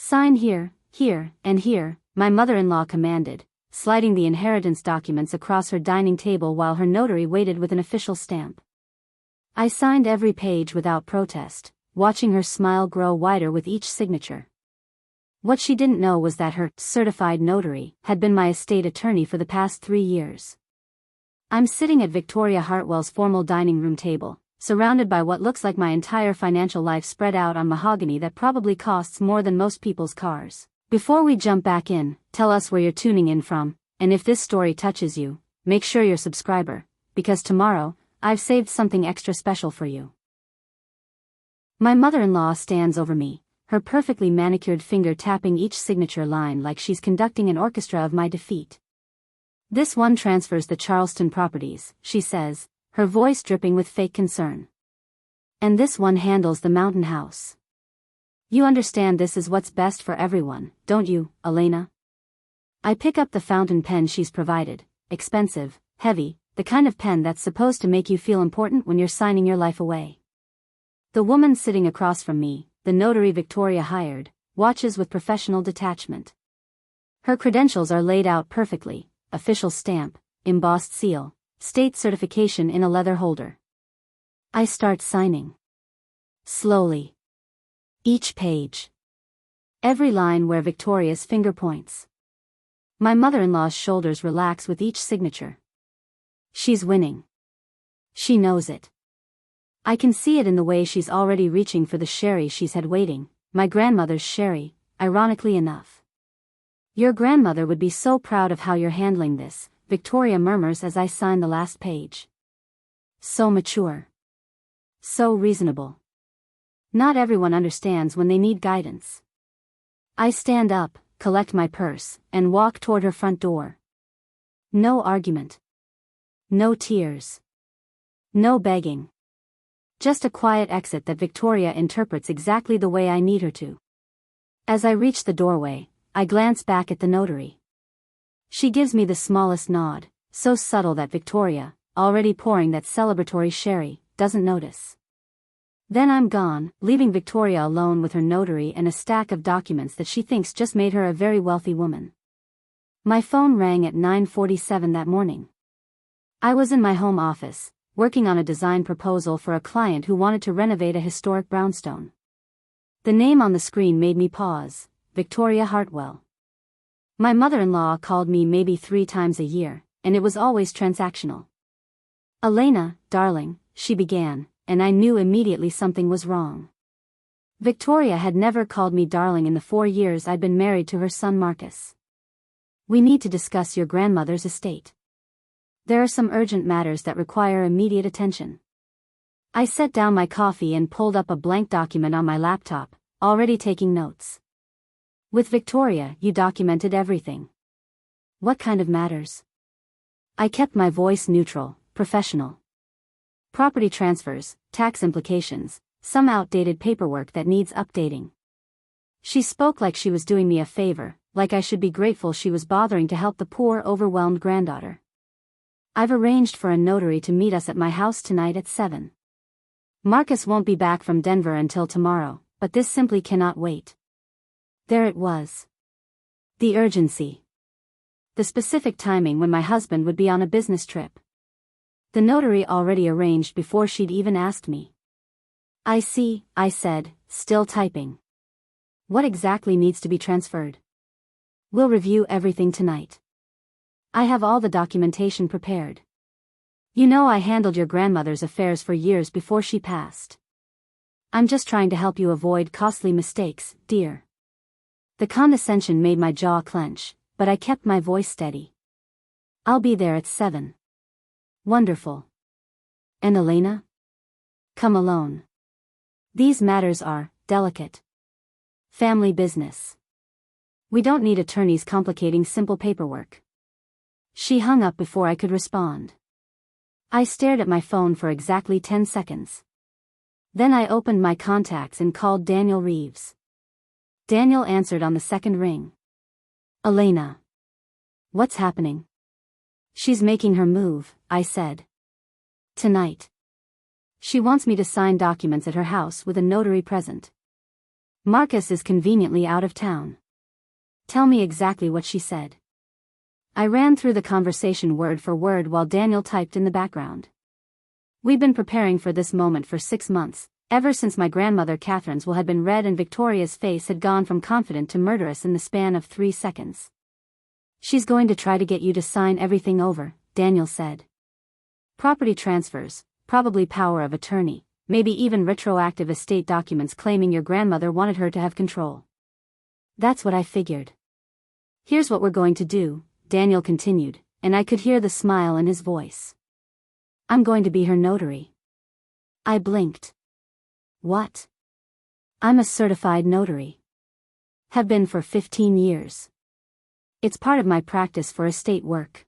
Sign here, here, and here, my mother-in-law commanded, sliding the inheritance documents across her dining table while her notary waited with an official stamp. I signed every page without protest, watching her smile grow wider with each signature. What she didn't know was that her certified notary had been my estate attorney for the past 3 years. I'm sitting at Victoria Hartwell's formal dining room table, surrounded by what looks like my entire financial life spread out on mahogany that probably costs more than most people's cars. Before we jump back in, tell us where you're tuning in from, and if this story touches you, make sure you're a subscriber, because tomorrow, I've saved something extra special for you. My mother-in-law stands over me, her perfectly manicured finger tapping each signature line like she's conducting an orchestra of my defeat. This one transfers the Charleston properties, she says, her voice dripping with fake concern. And this one handles the mountain house. You understand this is what's best for everyone, don't you, Elena? I pick up the fountain pen she's provided, expensive, heavy, the kind of pen that's supposed to make you feel important when you're signing your life away. The woman sitting across from me, the notary Victoria hired, watches with professional detachment. Her credentials are laid out perfectly, official stamp, embossed seal, state certification in a leather holder. I start signing. Slowly. Each page. Every line where Victoria's finger points. My mother-in-law's shoulders relax with each signature. She's winning. She knows it. I can see it in the way she's already reaching for the sherry she's had waiting, my grandmother's sherry, ironically enough. Your grandmother would be so proud of how you're handling this, Victoria murmurs as I sign the last page. So mature. So reasonable. Not everyone understands when they need guidance. I stand up, collect my purse, and walk toward her front door. No argument. No tears. No begging. Just a quiet exit that Victoria interprets exactly the way I need her to. As I reach the doorway, I glance back at the notary. She gives me the smallest nod, so subtle that Victoria, already pouring that celebratory sherry, doesn't notice. Then I'm gone, leaving Victoria alone with her notary and a stack of documents that she thinks just made her a very wealthy woman. My phone rang at 9:47 that morning. I was in my home office, working on a design proposal for a client who wanted to renovate a historic brownstone. The name on the screen made me pause, Victoria Hartwell. My mother-in-law called me maybe 3 times a year, and it was always transactional. Elena, darling, she began, and I knew immediately something was wrong. Victoria had never called me darling in the 4 years I'd been married to her son Marcus. We need to discuss your grandmother's estate. There are some urgent matters that require immediate attention. I set down my coffee and pulled up a blank document on my laptop, already taking notes. With Victoria, you documented everything. What kind of matters? I kept my voice neutral, professional. Property transfers, tax implications, some outdated paperwork that needs updating. She spoke like she was doing me a favor, like I should be grateful she was bothering to help the poor, overwhelmed granddaughter. I've arranged for a notary to meet us at my house tonight at 7. Marcus won't be back from Denver until tomorrow, but this simply cannot wait. There it was. The urgency. The specific timing when my husband would be on a business trip. The notary already arranged before she'd even asked me. I see, I said, still typing. What exactly needs to be transferred? We'll review everything tonight. I have all the documentation prepared. You know I handled your grandmother's affairs for years before she passed. I'm just trying to help you avoid costly mistakes, dear. The condescension made my jaw clench, but I kept my voice steady. I'll be there at 7. Wonderful. And Elena? Come alone. These matters are delicate. Family business. We don't need attorneys complicating simple paperwork. She hung up before I could respond. I stared at my phone for exactly 10 seconds. Then I opened my contacts and called Daniel Reeves. Daniel answered on the second ring. Elena. What's happening? She's making her move, I said. Tonight. She wants me to sign documents at her house with a notary present. Marcus is conveniently out of town. Tell me exactly what she said. I ran through the conversation word for word while Daniel typed in the background. We'd been preparing for this moment for 6 months, ever since my grandmother Catherine's will had been read and Victoria's face had gone from confident to murderous in the span of 3 seconds. She's going to try to get you to sign everything over, Daniel said. Property transfers, probably power of attorney, maybe even retroactive estate documents claiming your grandmother wanted her to have control. That's what I figured. Here's what we're going to do, Daniel continued, and I could hear the smile in his voice. I'm going to be her notary. I blinked. What? I'm a certified notary. Have been for 15 years. It's part of my practice for estate work.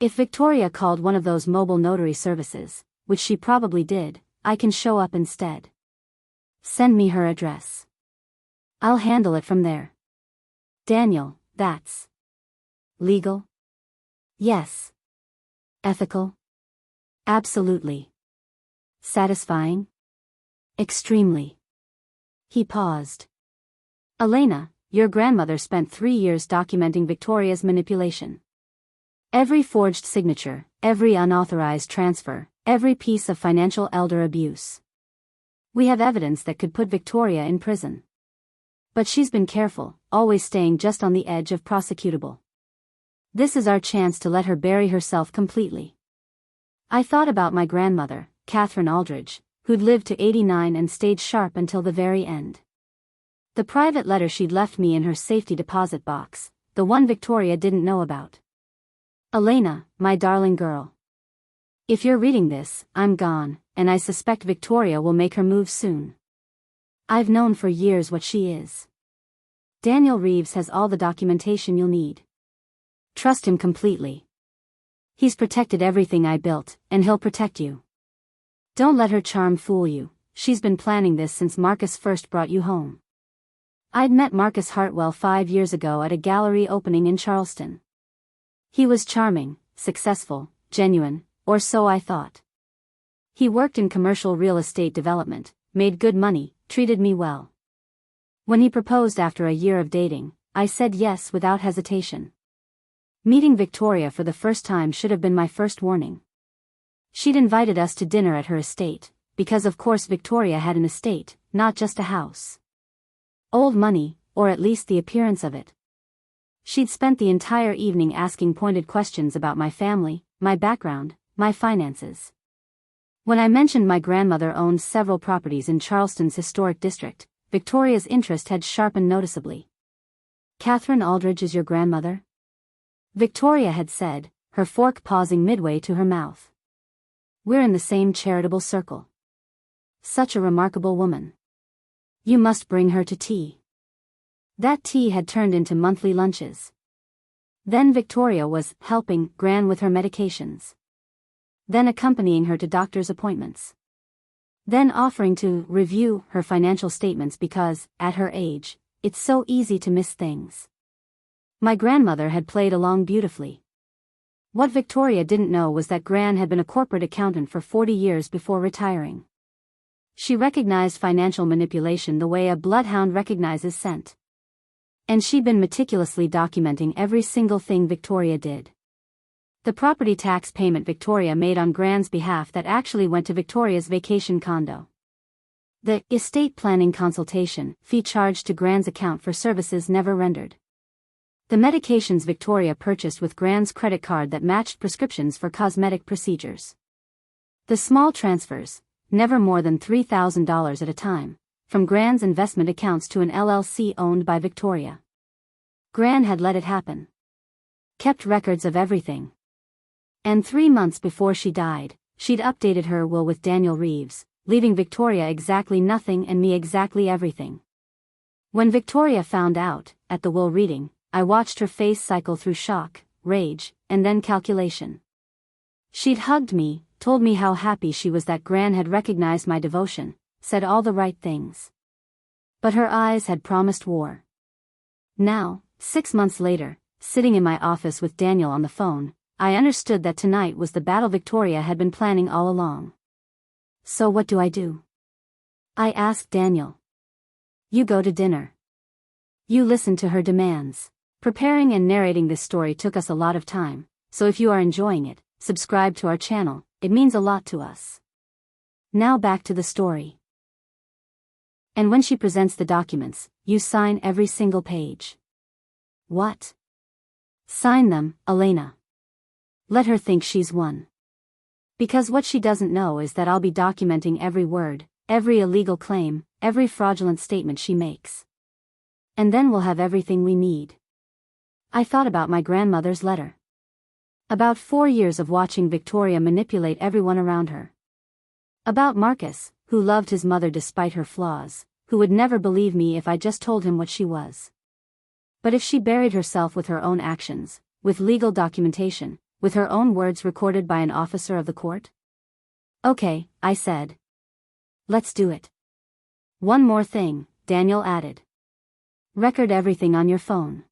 If Victoria called one of those mobile notary services, which she probably did, I can show up instead. Send me her address. I'll handle it from there. Daniel, that's legal? Yes. Ethical? Absolutely. Satisfying? Extremely. He paused. Elena, your grandmother spent 3 years documenting Victoria's manipulation. Every forged signature, every unauthorized transfer, every piece of financial elder abuse. We have evidence that could put Victoria in prison. But she's been careful, always staying just on the edge of prosecutable. This is our chance to let her bury herself completely. I thought about my grandmother, Catherine Aldridge, who'd lived to 89 and stayed sharp until the very end. The private letter she'd left me in her safety deposit box, the one Victoria didn't know about. Elena, my darling girl. If you're reading this, I'm gone, and I suspect Victoria will make her move soon. I've known for years what she is. Daniel Reeves has all the documentation you'll need. Trust him completely. He's protected everything I built, and he'll protect you. Don't let her charm fool you, she's been planning this since Marcus first brought you home. I'd met Marcus Hartwell 5 years ago at a gallery opening in Charleston. He was charming, successful, genuine, or so I thought. He worked in commercial real estate development, made good money, treated me well. When he proposed after a year of dating, I said yes without hesitation. Meeting Victoria for the first time should have been my first warning. She'd invited us to dinner at her estate, because of course Victoria had an estate, not just a house. Old money, or at least the appearance of it. She'd spent the entire evening asking pointed questions about my family, my background, my finances. When I mentioned my grandmother owned several properties in Charleston's historic district, Victoria's interest had sharpened noticeably. Catherine Aldridge is your grandmother? Victoria had said, her fork pausing midway to her mouth. We're in the same charitable circle. Such a remarkable woman. You must bring her to tea. That tea had turned into monthly lunches. Then Victoria was helping Gran with her medications. Then accompanying her to doctor's appointments. Then offering to review her financial statements because, at her age, it's so easy to miss things. My grandmother had played along beautifully. What Victoria didn't know was that Gran had been a corporate accountant for 40 years before retiring. She recognized financial manipulation the way a bloodhound recognizes scent. And she'd been meticulously documenting every single thing Victoria did. The property tax payment Victoria made on Gran's behalf that actually went to Victoria's vacation condo. The estate planning consultation fee charged to Gran's account for services never rendered. The medications Victoria purchased with Gran's credit card that matched prescriptions for cosmetic procedures. The small transfers, never more than $3,000 at a time, from Gran's investment accounts to an LLC owned by Victoria. Gran had let it happen. Kept records of everything. And 3 months before she died, she'd updated her will with Daniel Reeves, leaving Victoria exactly nothing and me exactly everything. When Victoria found out, at the will reading, I watched her face cycle through shock, rage, and then calculation. She'd hugged me, told me how happy she was that Gran had recognized my devotion, said all the right things. But her eyes had promised war. Now, 6 months later, sitting in my office with Daniel on the phone, I understood that tonight was the battle Victoria had been planning all along. So what do? I asked Daniel. You go to dinner. You listen to her demands. Preparing and narrating this story took us a lot of time, so if you are enjoying it, subscribe to our channel, it means a lot to us. Now back to the story. And when she presents the documents, you sign every single page. What? Sign them, Elena. Let her think she's won. Because what she doesn't know is that I'll be documenting every word, every illegal claim, every fraudulent statement she makes. And then we'll have everything we need. I thought about my grandmother's letter. About 4 years of watching Victoria manipulate everyone around her. About Marcus, who loved his mother despite her flaws, who would never believe me if I just told him what she was. But if she buried herself with her own actions, with legal documentation, with her own words recorded by an officer of the court? Okay, I said. Let's do it. One more thing, Daniel added. Record everything on your phone.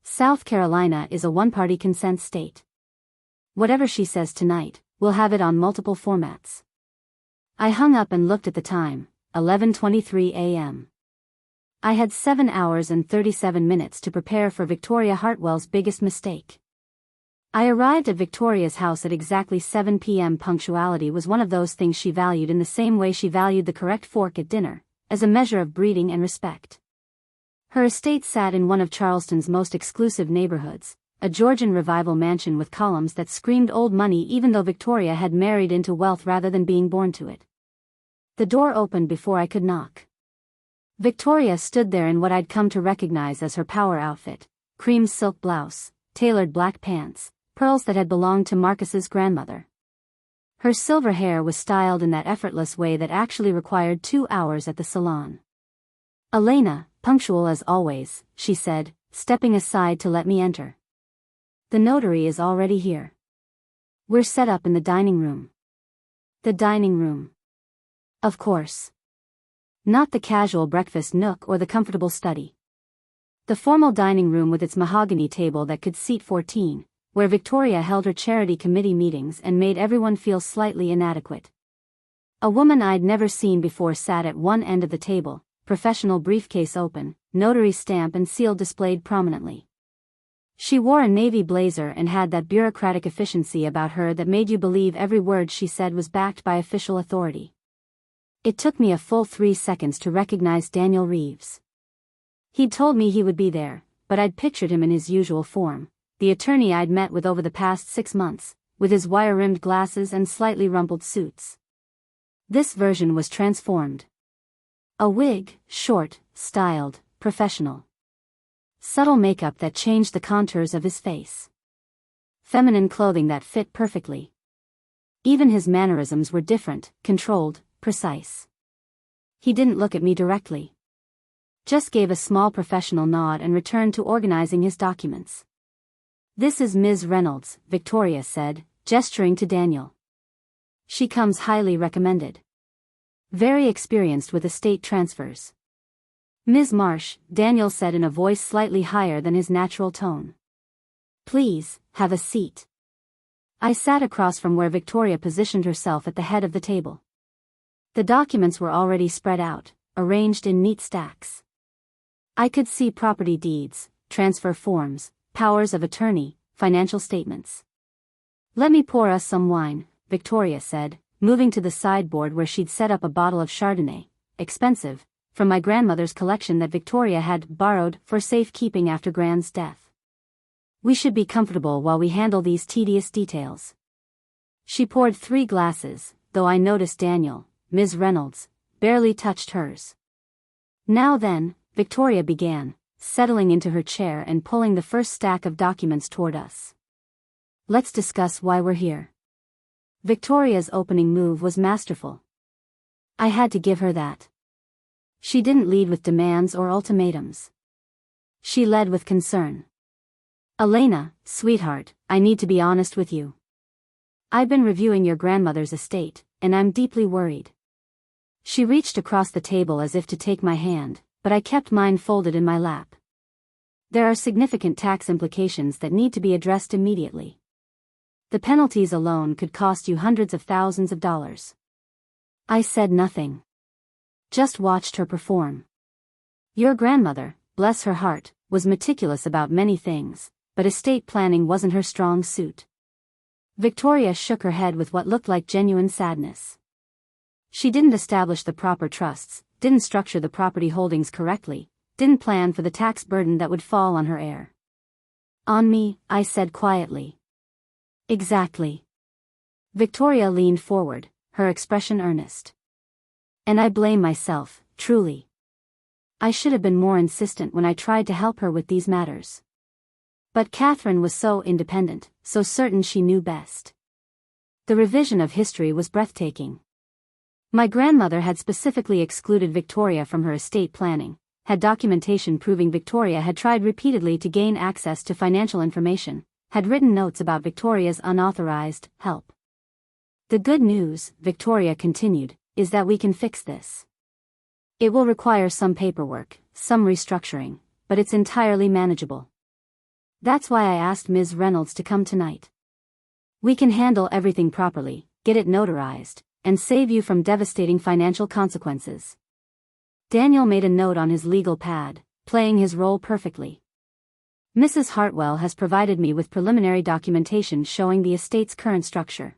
South Carolina is a one-party consent state. Whatever she says tonight, we'll have it on multiple formats. I hung up and looked at the time, 11:23 a.m. I had 7 hours and 37 minutes to prepare for Victoria Hartwell's biggest mistake. I arrived at Victoria's house at exactly 7 p.m. Punctuality was one of those things she valued in the same way she valued the correct fork at dinner, as a measure of breeding and respect. Her estate sat in one of Charleston's most exclusive neighborhoods, a Georgian revival mansion with columns that screamed old money even though Victoria had married into wealth rather than being born to it. The door opened before I could knock. Victoria stood there in what I'd come to recognize as her power outfit, cream silk blouse, tailored black pants, pearls that had belonged to Marcus's grandmother. Her silver hair was styled in that effortless way that actually required 2 hours at the salon. Elena, punctual as always, she said, stepping aside to let me enter. The notary is already here. We're set up in the dining room. The dining room. Of course. Not the casual breakfast nook or the comfortable study. The formal dining room with its mahogany table that could seat 14, where Victoria held her charity committee meetings and made everyone feel slightly inadequate. A woman I'd never seen before sat at one end of the table, professional briefcase open, notary stamp and seal displayed prominently. She wore a navy blazer and had that bureaucratic efficiency about her that made you believe every word she said was backed by official authority. It took me a full 3 seconds to recognize Daniel Reeves. He'd told me he would be there, but I'd pictured him in his usual form, the attorney I'd met with over the past 6 months, with his wire-rimmed glasses and slightly rumpled suits. This version was transformed. A wig, short, styled, professional. Subtle makeup that changed the contours of his face. Feminine clothing that fit perfectly. Even his mannerisms were different, controlled, precise. He didn't look at me directly. Just gave a small professional nod and returned to organizing his documents. This is Ms. Reynolds, Victoria said, gesturing to Daniel. She comes highly recommended. Very experienced with estate transfers. Ms. Marsh, Daniel said in a voice slightly higher than his natural tone. Please, have a seat. I sat across from where Victoria positioned herself at the head of the table. The documents were already spread out, arranged in neat stacks. I could see property deeds, transfer forms, powers of attorney, financial statements. Let me pour us some wine, Victoria said, moving to the sideboard where she'd set up a bottle of Chardonnay, expensive, from my grandmother's collection that Victoria had borrowed for safekeeping after Gran's death. We should be comfortable while we handle these tedious details. She poured 3 glasses, though I noticed Daniel, Ms. Reynolds, barely touched hers. Now then, Victoria began, settling into her chair and pulling the first stack of documents toward us. Let's discuss why we're here. Victoria's opening move was masterful. I had to give her that. She didn't lead with demands or ultimatums. She led with concern. Elena, sweetheart, I need to be honest with you. I've been reviewing your grandmother's estate, and I'm deeply worried. She reached across the table as if to take my hand, but I kept mine folded in my lap. There are significant tax implications that need to be addressed immediately. The penalties alone could cost you hundreds of thousands of dollars. I said nothing. Just watched her perform. Your grandmother, bless her heart, was meticulous about many things, but estate planning wasn't her strong suit. Victoria shook her head with what looked like genuine sadness. She didn't establish the proper trusts, didn't structure the property holdings correctly, didn't plan for the tax burden that would fall on her heir. On me, I said quietly. Exactly. Victoria leaned forward, her expression earnest. And I blame myself, truly. I should have been more insistent when I tried to help her with these matters. But Catherine was so independent, so certain she knew best. The revision of history was breathtaking. My grandmother had specifically excluded Victoria from her estate planning, had documentation proving Victoria had tried repeatedly to gain access to financial information, had written notes about Victoria's unauthorized help. The good news, Victoria continued, is that we can fix this. It will require some paperwork, some restructuring, but it's entirely manageable. That's why I asked Ms. Reynolds to come tonight. We can handle everything properly, get it notarized, and save you from devastating financial consequences. Daniel made a note on his legal pad, playing his role perfectly. Mrs. Hartwell has provided me with preliminary documentation showing the estate's current structure.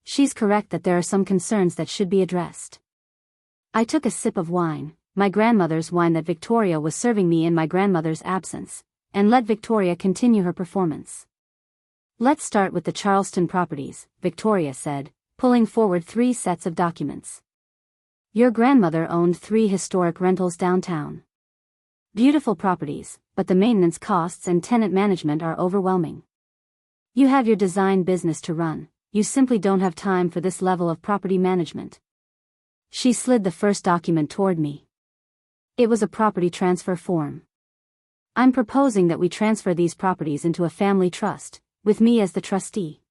She's correct that there are some concerns that should be addressed. I took a sip of wine, my grandmother's wine that Victoria was serving me in my grandmother's absence, and let Victoria continue her performance. Let's start with the Charleston properties, Victoria said, pulling forward 3 sets of documents. Your grandmother owned 3 historic rentals downtown. Beautiful properties, but the maintenance costs and tenant management are overwhelming. You have your design business to run, you simply don't have time for this level of property management. She slid the first document toward me. It was a property transfer form. I'm proposing that we transfer these properties into a family trust, with me as the trustee.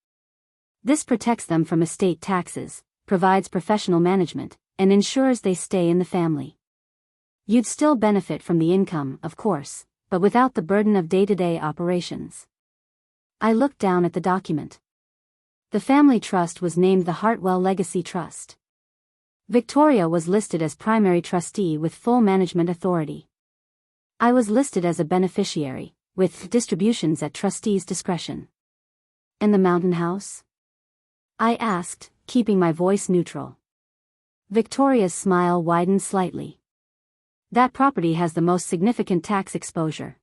This protects them from estate taxes, provides professional management, and ensures they stay in the family. You'd still benefit from the income, of course, but without the burden of day-to-day operations. I looked down at the document. The family trust was named the Hartwell Legacy Trust. Victoria was listed as primary trustee with full management authority. I was listed as a beneficiary, with distributions at trustee's discretion. And the Mountain House? I asked, keeping my voice neutral. Victoria's smile widened slightly. That property has the most significant tax exposure.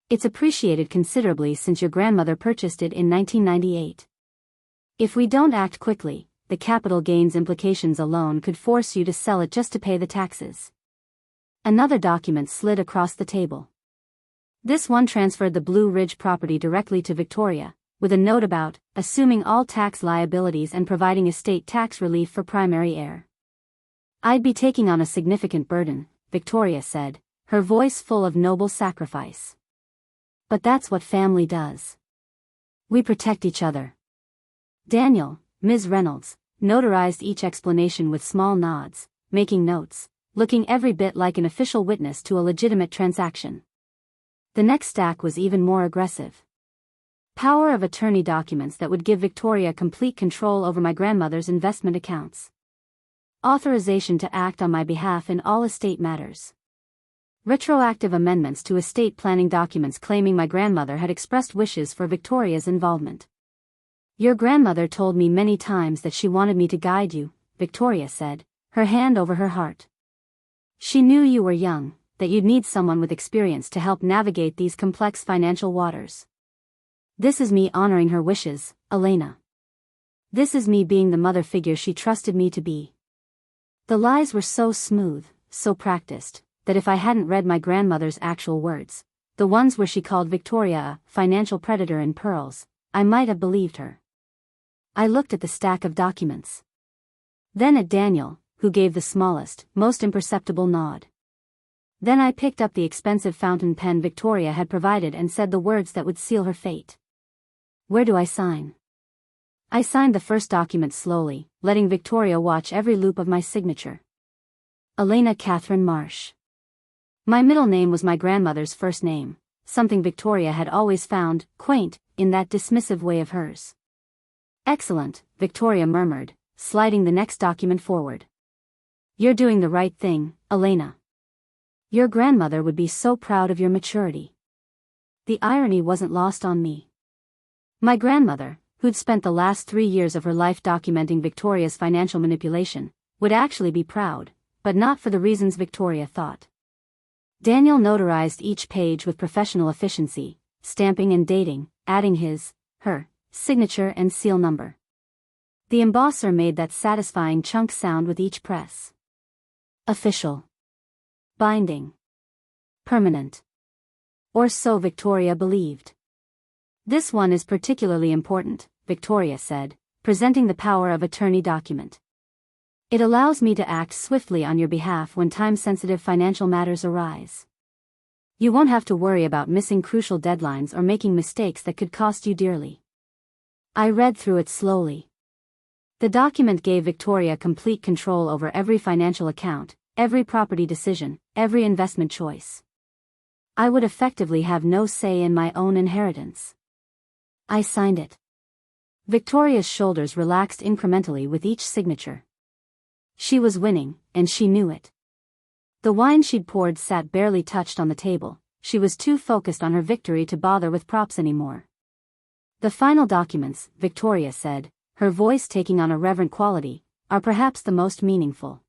It's appreciated considerably since your grandmother purchased it in 1998. If we don't act quickly, the capital gains implications alone could force you to sell it just to pay the taxes. Another document slid across the table. This one transferred the Blue Ridge property directly to Victoria, with a note about assuming all tax liabilities and providing estate tax relief for primary heir. I'd be taking on a significant burden, Victoria said, her voice full of noble sacrifice. But that's what family does. We protect each other. Daniel, Ms. Reynolds, notarized each explanation with small nods, making notes, looking every bit like an official witness to a legitimate transaction. The next stack was even more aggressive. Power of attorney documents that would give Victoria complete control over my grandmother's investment accounts. Authorization to act on my behalf in all estate matters. Retroactive amendments to estate planning documents claiming my grandmother had expressed wishes for Victoria's involvement. Your grandmother told me many times that she wanted me to guide you, Victoria said, her hand over her heart. She knew you were young, that you'd need someone with experience to help navigate these complex financial waters. This is me honoring her wishes, Elena. This is me being the mother figure she trusted me to be. The lies were so smooth, so practiced, that if I hadn't read my grandmother's actual words, the ones where she called Victoria a financial predator in pearls, I might have believed her. I looked at the stack of documents. Then at Daniel, who gave the smallest, most imperceptible nod. Then I picked up the expensive fountain pen Victoria had provided and said the words that would seal her fate. Where do I sign? I signed the first document slowly, letting Victoria watch every loop of my signature. Elena Catherine Marsh. My middle name was my grandmother's first name, something Victoria had always found quaint in that dismissive way of hers. Excellent, Victoria murmured, sliding the next document forward. You're doing the right thing, Elena. Your grandmother would be so proud of your maturity. The irony wasn't lost on me. My grandmother, who'd spent the last 3 years of her life documenting Victoria's financial manipulation, would actually be proud, but not for the reasons Victoria thought. Daniel notarized each page with professional efficiency, stamping and dating, adding her signature and seal number. The embosser made that satisfying chunk sound with each press. Official. Binding. Permanent. Or so Victoria believed. This one is particularly important, Victoria said, presenting the power of attorney document. It allows me to act swiftly on your behalf when time-sensitive financial matters arise. You won't have to worry about missing crucial deadlines or making mistakes that could cost you dearly. I read through it slowly. The document gave Victoria complete control over every financial account, every property decision, every investment choice. I would effectively have no say in my own inheritance. I signed it. Victoria's shoulders relaxed incrementally with each signature. She was winning, and she knew it. The wine she'd poured sat barely touched on the table. She was too focused on her victory to bother with props anymore. The final documents, Victoria said, her voice taking on a reverent quality, are perhaps the most meaningful.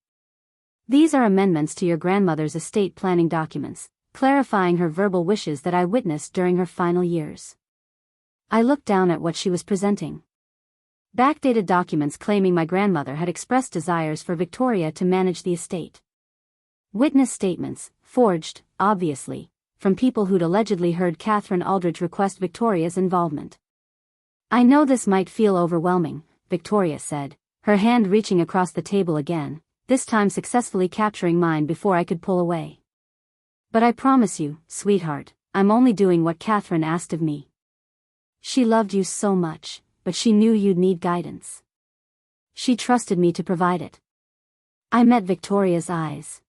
These are amendments to your grandmother's estate planning documents, clarifying her verbal wishes that I witnessed during her final years. I looked down at what she was presenting. Backdated documents claiming my grandmother had expressed desires for Victoria to manage the estate. Witness statements, forged, obviously, from people who'd allegedly heard Catherine Aldridge request Victoria's involvement. I know this might feel overwhelming, Victoria said, her hand reaching across the table again, this time successfully capturing mine before I could pull away. But I promise you, sweetheart, I'm only doing what Catherine asked of me. She loved you so much, but she knew you'd need guidance. She trusted me to provide it. I met Victoria's eyes.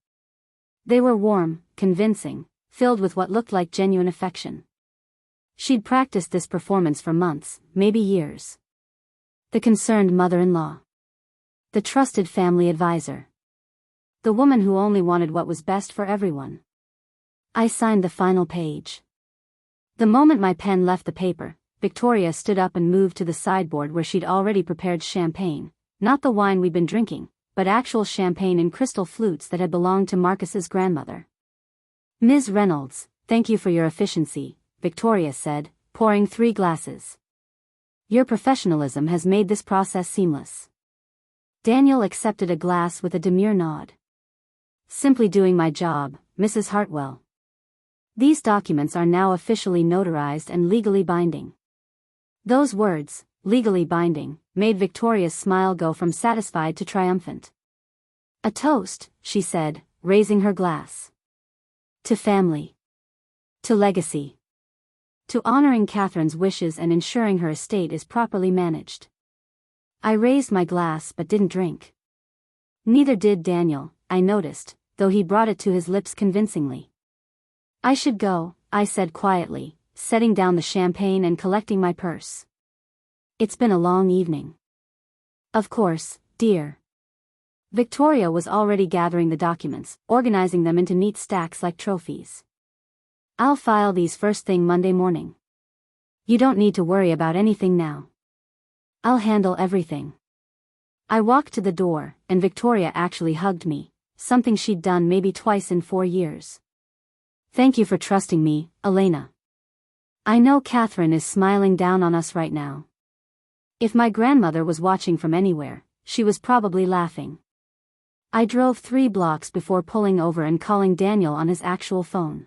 They were warm, convincing, filled with what looked like genuine affection. She'd practiced this performance for months, maybe years. The concerned mother-in-law. The trusted family advisor. The woman who only wanted what was best for everyone. I signed the final page. The moment my pen left the paper, Victoria stood up and moved to the sideboard where she'd already prepared champagne, not the wine we'd been drinking, but actual champagne in crystal flutes that had belonged to Marcus's grandmother. Ms. Reynolds, thank you for your efficiency, Victoria said, pouring 3 glasses. Your professionalism has made this process seamless. Daniel accepted a glass with a demure nod. Simply doing my job, Mrs. Hartwell. These documents are now officially notarized and legally binding. Those words, legally binding, made Victoria's smile go from satisfied to triumphant. A toast, she said, raising her glass. To family. To legacy. To honoring Catherine's wishes and ensuring her estate is properly managed. I raised my glass but didn't drink. Neither did Daniel, I noticed, though he brought it to his lips convincingly. I should go, I said quietly, setting down the champagne and collecting my purse. It's been a long evening. Of course, dear. Victoria was already gathering the documents, organizing them into neat stacks like trophies. I'll file these first thing Monday morning. You don't need to worry about anything now. I'll handle everything. I walked to the door, and Victoria actually hugged me, something she'd done maybe twice in 4 years. Thank you for trusting me, Elena. I know Catherine is smiling down on us right now. If my grandmother was watching from anywhere, she was probably laughing. I drove 3 blocks before pulling over and calling Daniel on his actual phone.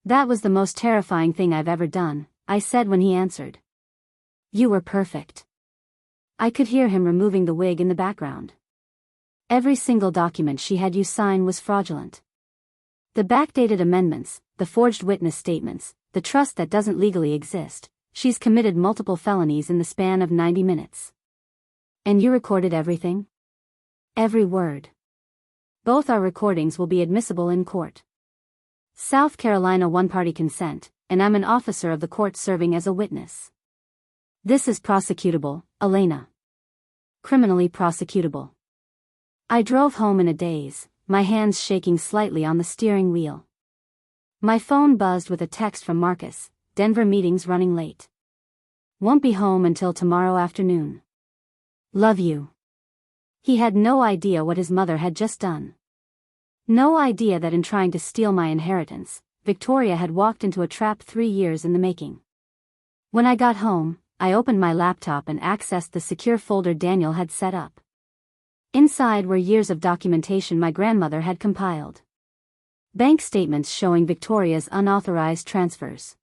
That was the most terrifying thing I've ever done, I said when he answered. You were perfect. I could hear him removing the wig in the background. Every single document she had you sign was fraudulent. The backdated amendments, the forged witness statements, the trust that doesn't legally exist. She's committed multiple felonies in the span of 90 minutes. And you recorded everything? Every word. Both our recordings will be admissible in court. South Carolina one-party consent, and I'm an officer of the court serving as a witness. This is prosecutable, Elena. Criminally prosecutable. I drove home in a daze, my hands shaking slightly on the steering wheel. My phone buzzed with a text from Marcus. Denver meeting's running late. Won't be home until tomorrow afternoon. Love you. He had no idea what his mother had just done. No idea that in trying to steal my inheritance, Victoria had walked into a trap 3 years in the making. When I got home, I opened my laptop and accessed the secure folder Daniel had set up. Inside were years of documentation my grandmother had compiled. Bank statements showing Victoria's unauthorized transfers.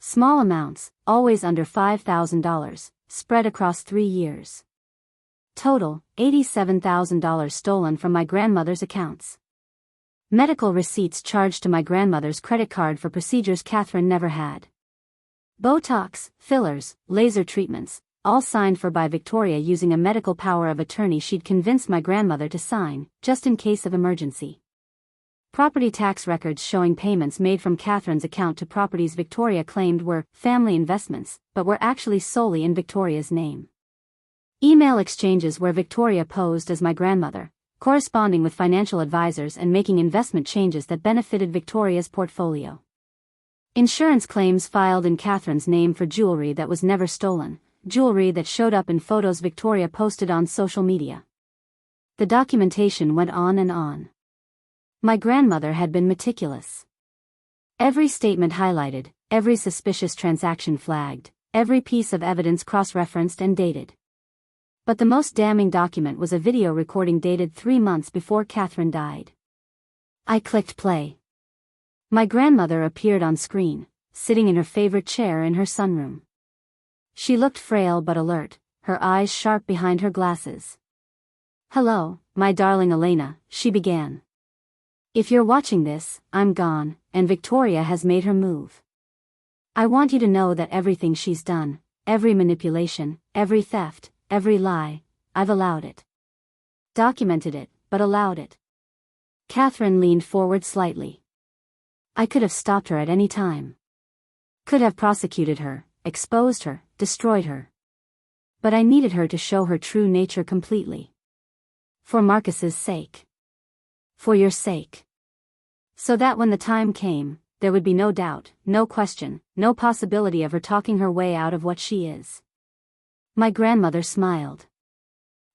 Small amounts, always under $5,000, spread across 3 years. Total, $87,000 stolen from my grandmother's accounts. Medical receipts charged to my grandmother's credit card for procedures Catherine never had. Botox, fillers, laser treatments, all signed for by Victoria using a medical power of attorney she'd convinced my grandmother to sign, just in case of emergency. Property tax records showing payments made from Catherine's account to properties Victoria claimed were family investments, but were actually solely in Victoria's name. Email exchanges where Victoria posed as my grandmother, corresponding with financial advisors and making investment changes that benefited Victoria's portfolio. Insurance claims filed in Catherine's name for jewelry that was never stolen, jewelry that showed up in photos Victoria posted on social media. The documentation went on and on. My grandmother had been meticulous. Every statement highlighted, every suspicious transaction flagged, every piece of evidence cross-referenced and dated. But the most damning document was a video recording dated 3 months before Catherine died. I clicked play. My grandmother appeared on screen, sitting in her favorite chair in her sunroom. She looked frail but alert, her eyes sharp behind her glasses. "Hello, my darling Elena," she began. "If you're watching this, I'm gone, and Victoria has made her move. I want you to know that everything she's done, every manipulation, every theft, every lie, I've allowed it. Documented it, but allowed it." Catherine leaned forward slightly. "I could have stopped her at any time. Could have prosecuted her, exposed her, destroyed her. But I needed her to show her true nature completely. For Marcus's sake. For your sake. So that when the time came, there would be no doubt, no question, no possibility of her talking her way out of what she is." My grandmother smiled.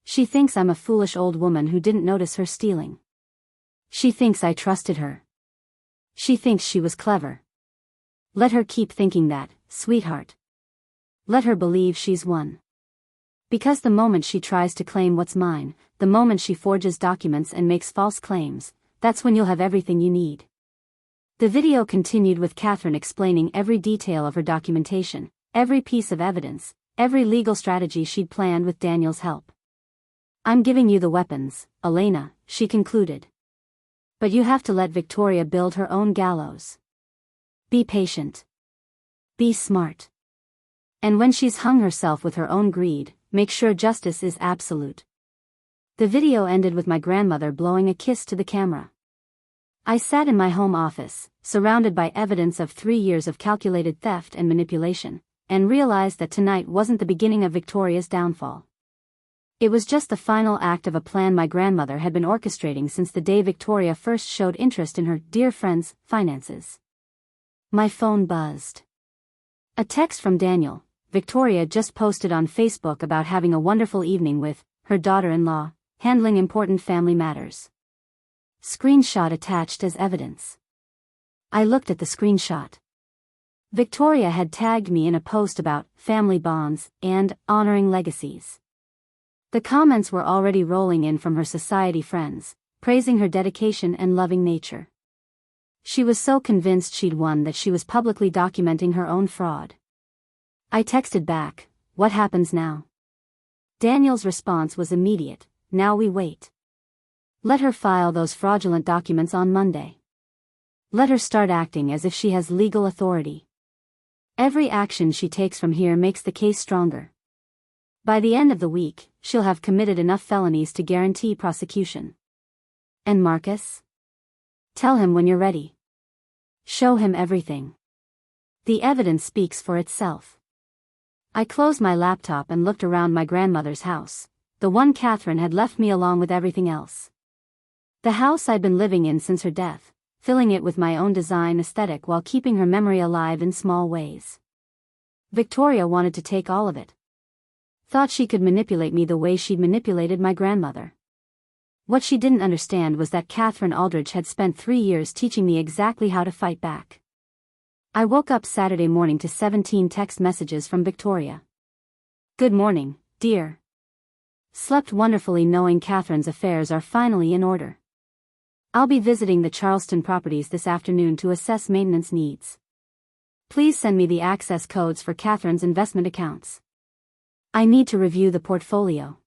"She thinks I'm a foolish old woman who didn't notice her stealing. She thinks I trusted her. She thinks she was clever. Let her keep thinking that, sweetheart. Let her believe she's won. Because the moment she tries to claim what's mine, the moment she forges documents and makes false claims, that's when you'll have everything you need." The video continued with Catherine explaining every detail of her documentation, every piece of evidence, every legal strategy she'd planned with Daniel's help. "I'm giving you the weapons, Elena," she concluded. "But you have to let Victoria build her own gallows. Be patient. Be smart. And when she's hung herself with her own greed, make sure justice is absolute." The video ended with my grandmother blowing a kiss to the camera. I sat in my home office, surrounded by evidence of 3 years of calculated theft and manipulation, and realized that tonight wasn't the beginning of Victoria's downfall. It was just the final act of a plan my grandmother had been orchestrating since the day Victoria first showed interest in her dear friend's finances. My phone buzzed. A text from Daniel. Victoria just posted on Facebook about having a wonderful evening with her daughter-in-law, handling important family matters. Screenshot attached as evidence. I looked at the screenshot. Victoria had tagged me in a post about family bonds and honoring legacies. The comments were already rolling in from her society friends, praising her dedication and loving nature. She was so convinced she'd won that she was publicly documenting her own fraud. I texted back, "What happens now?" Daniel's response was immediate, "Now we wait. Let her file those fraudulent documents on Monday. Let her start acting as if she has legal authority. Every action she takes from here makes the case stronger. By the end of the week, she'll have committed enough felonies to guarantee prosecution. And Marcus? Tell him when you're ready. Show him everything. The evidence speaks for itself." I closed my laptop and looked around my grandmother's house, the one Catherine had left me along with everything else. The house I'd been living in since her death, filling it with my own design aesthetic while keeping her memory alive in small ways. Victoria wanted to take all of it. Thought she could manipulate me the way she'd manipulated my grandmother. What she didn't understand was that Catherine Aldridge had spent 3 years teaching me exactly how to fight back. I woke up Saturday morning to 17 text messages from Victoria. Good morning, dear. Slept wonderfully knowing Catherine's affairs are finally in order. I'll be visiting the Charleston properties this afternoon to assess maintenance needs. Please send me the access codes for Catherine's investment accounts. I need to review the portfolio.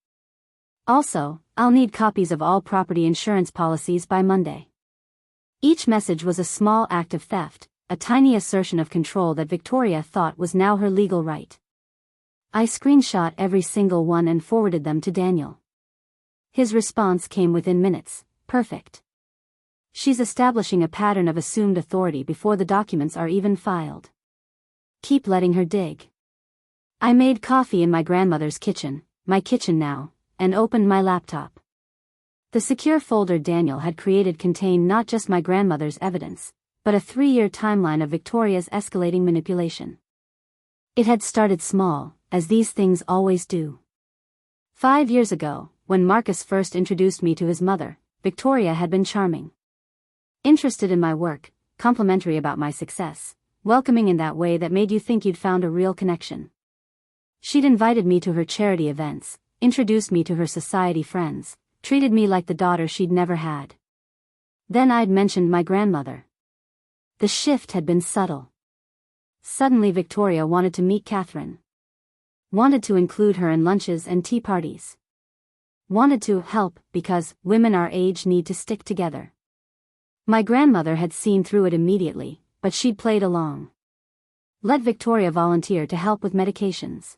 Also, I'll need copies of all property insurance policies by Monday. Each message was a small act of theft, a tiny assertion of control that Victoria thought was now her legal right. I screenshot every single one and forwarded them to Daniel. His response came within minutes. Perfect. She's establishing a pattern of assumed authority before the documents are even filed. Keep letting her dig. I made coffee in my grandmother's kitchen, my kitchen now, and opened my laptop. The secure folder Daniel had created contained not just my grandmother's evidence, but a 3-year timeline of Victoria's escalating manipulation. It had started small, as these things always do. 5 years ago, when Marcus first introduced me to his mother, Victoria had been charming. Interested in my work, complimentary about my success, welcoming in that way that made you think you'd found a real connection. She'd invited me to her charity events, introduced me to her society friends, treated me like the daughter she'd never had. Then I'd mentioned my grandmother. The shift had been subtle. Suddenly Victoria wanted to meet Catherine. Wanted to include her in lunches and tea parties. Wanted to help because women our age need to stick together. My grandmother had seen through it immediately, but she'd played along. Let Victoria volunteer to help with medications.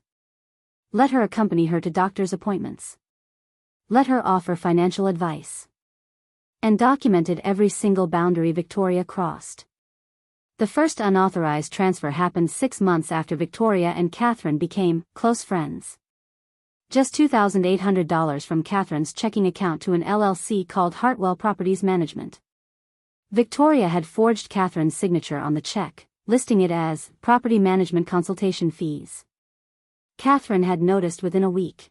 Let her accompany her to doctor's appointments. Let her offer financial advice. And documented every single boundary Victoria crossed. The first unauthorized transfer happened 6 months after Victoria and Catherine became close friends. Just $2,800 from Catherine's checking account to an LLC called Hartwell Properties Management. Victoria had forged Catherine's signature on the check, listing it as property management consultation fees. Catherine had noticed within a week.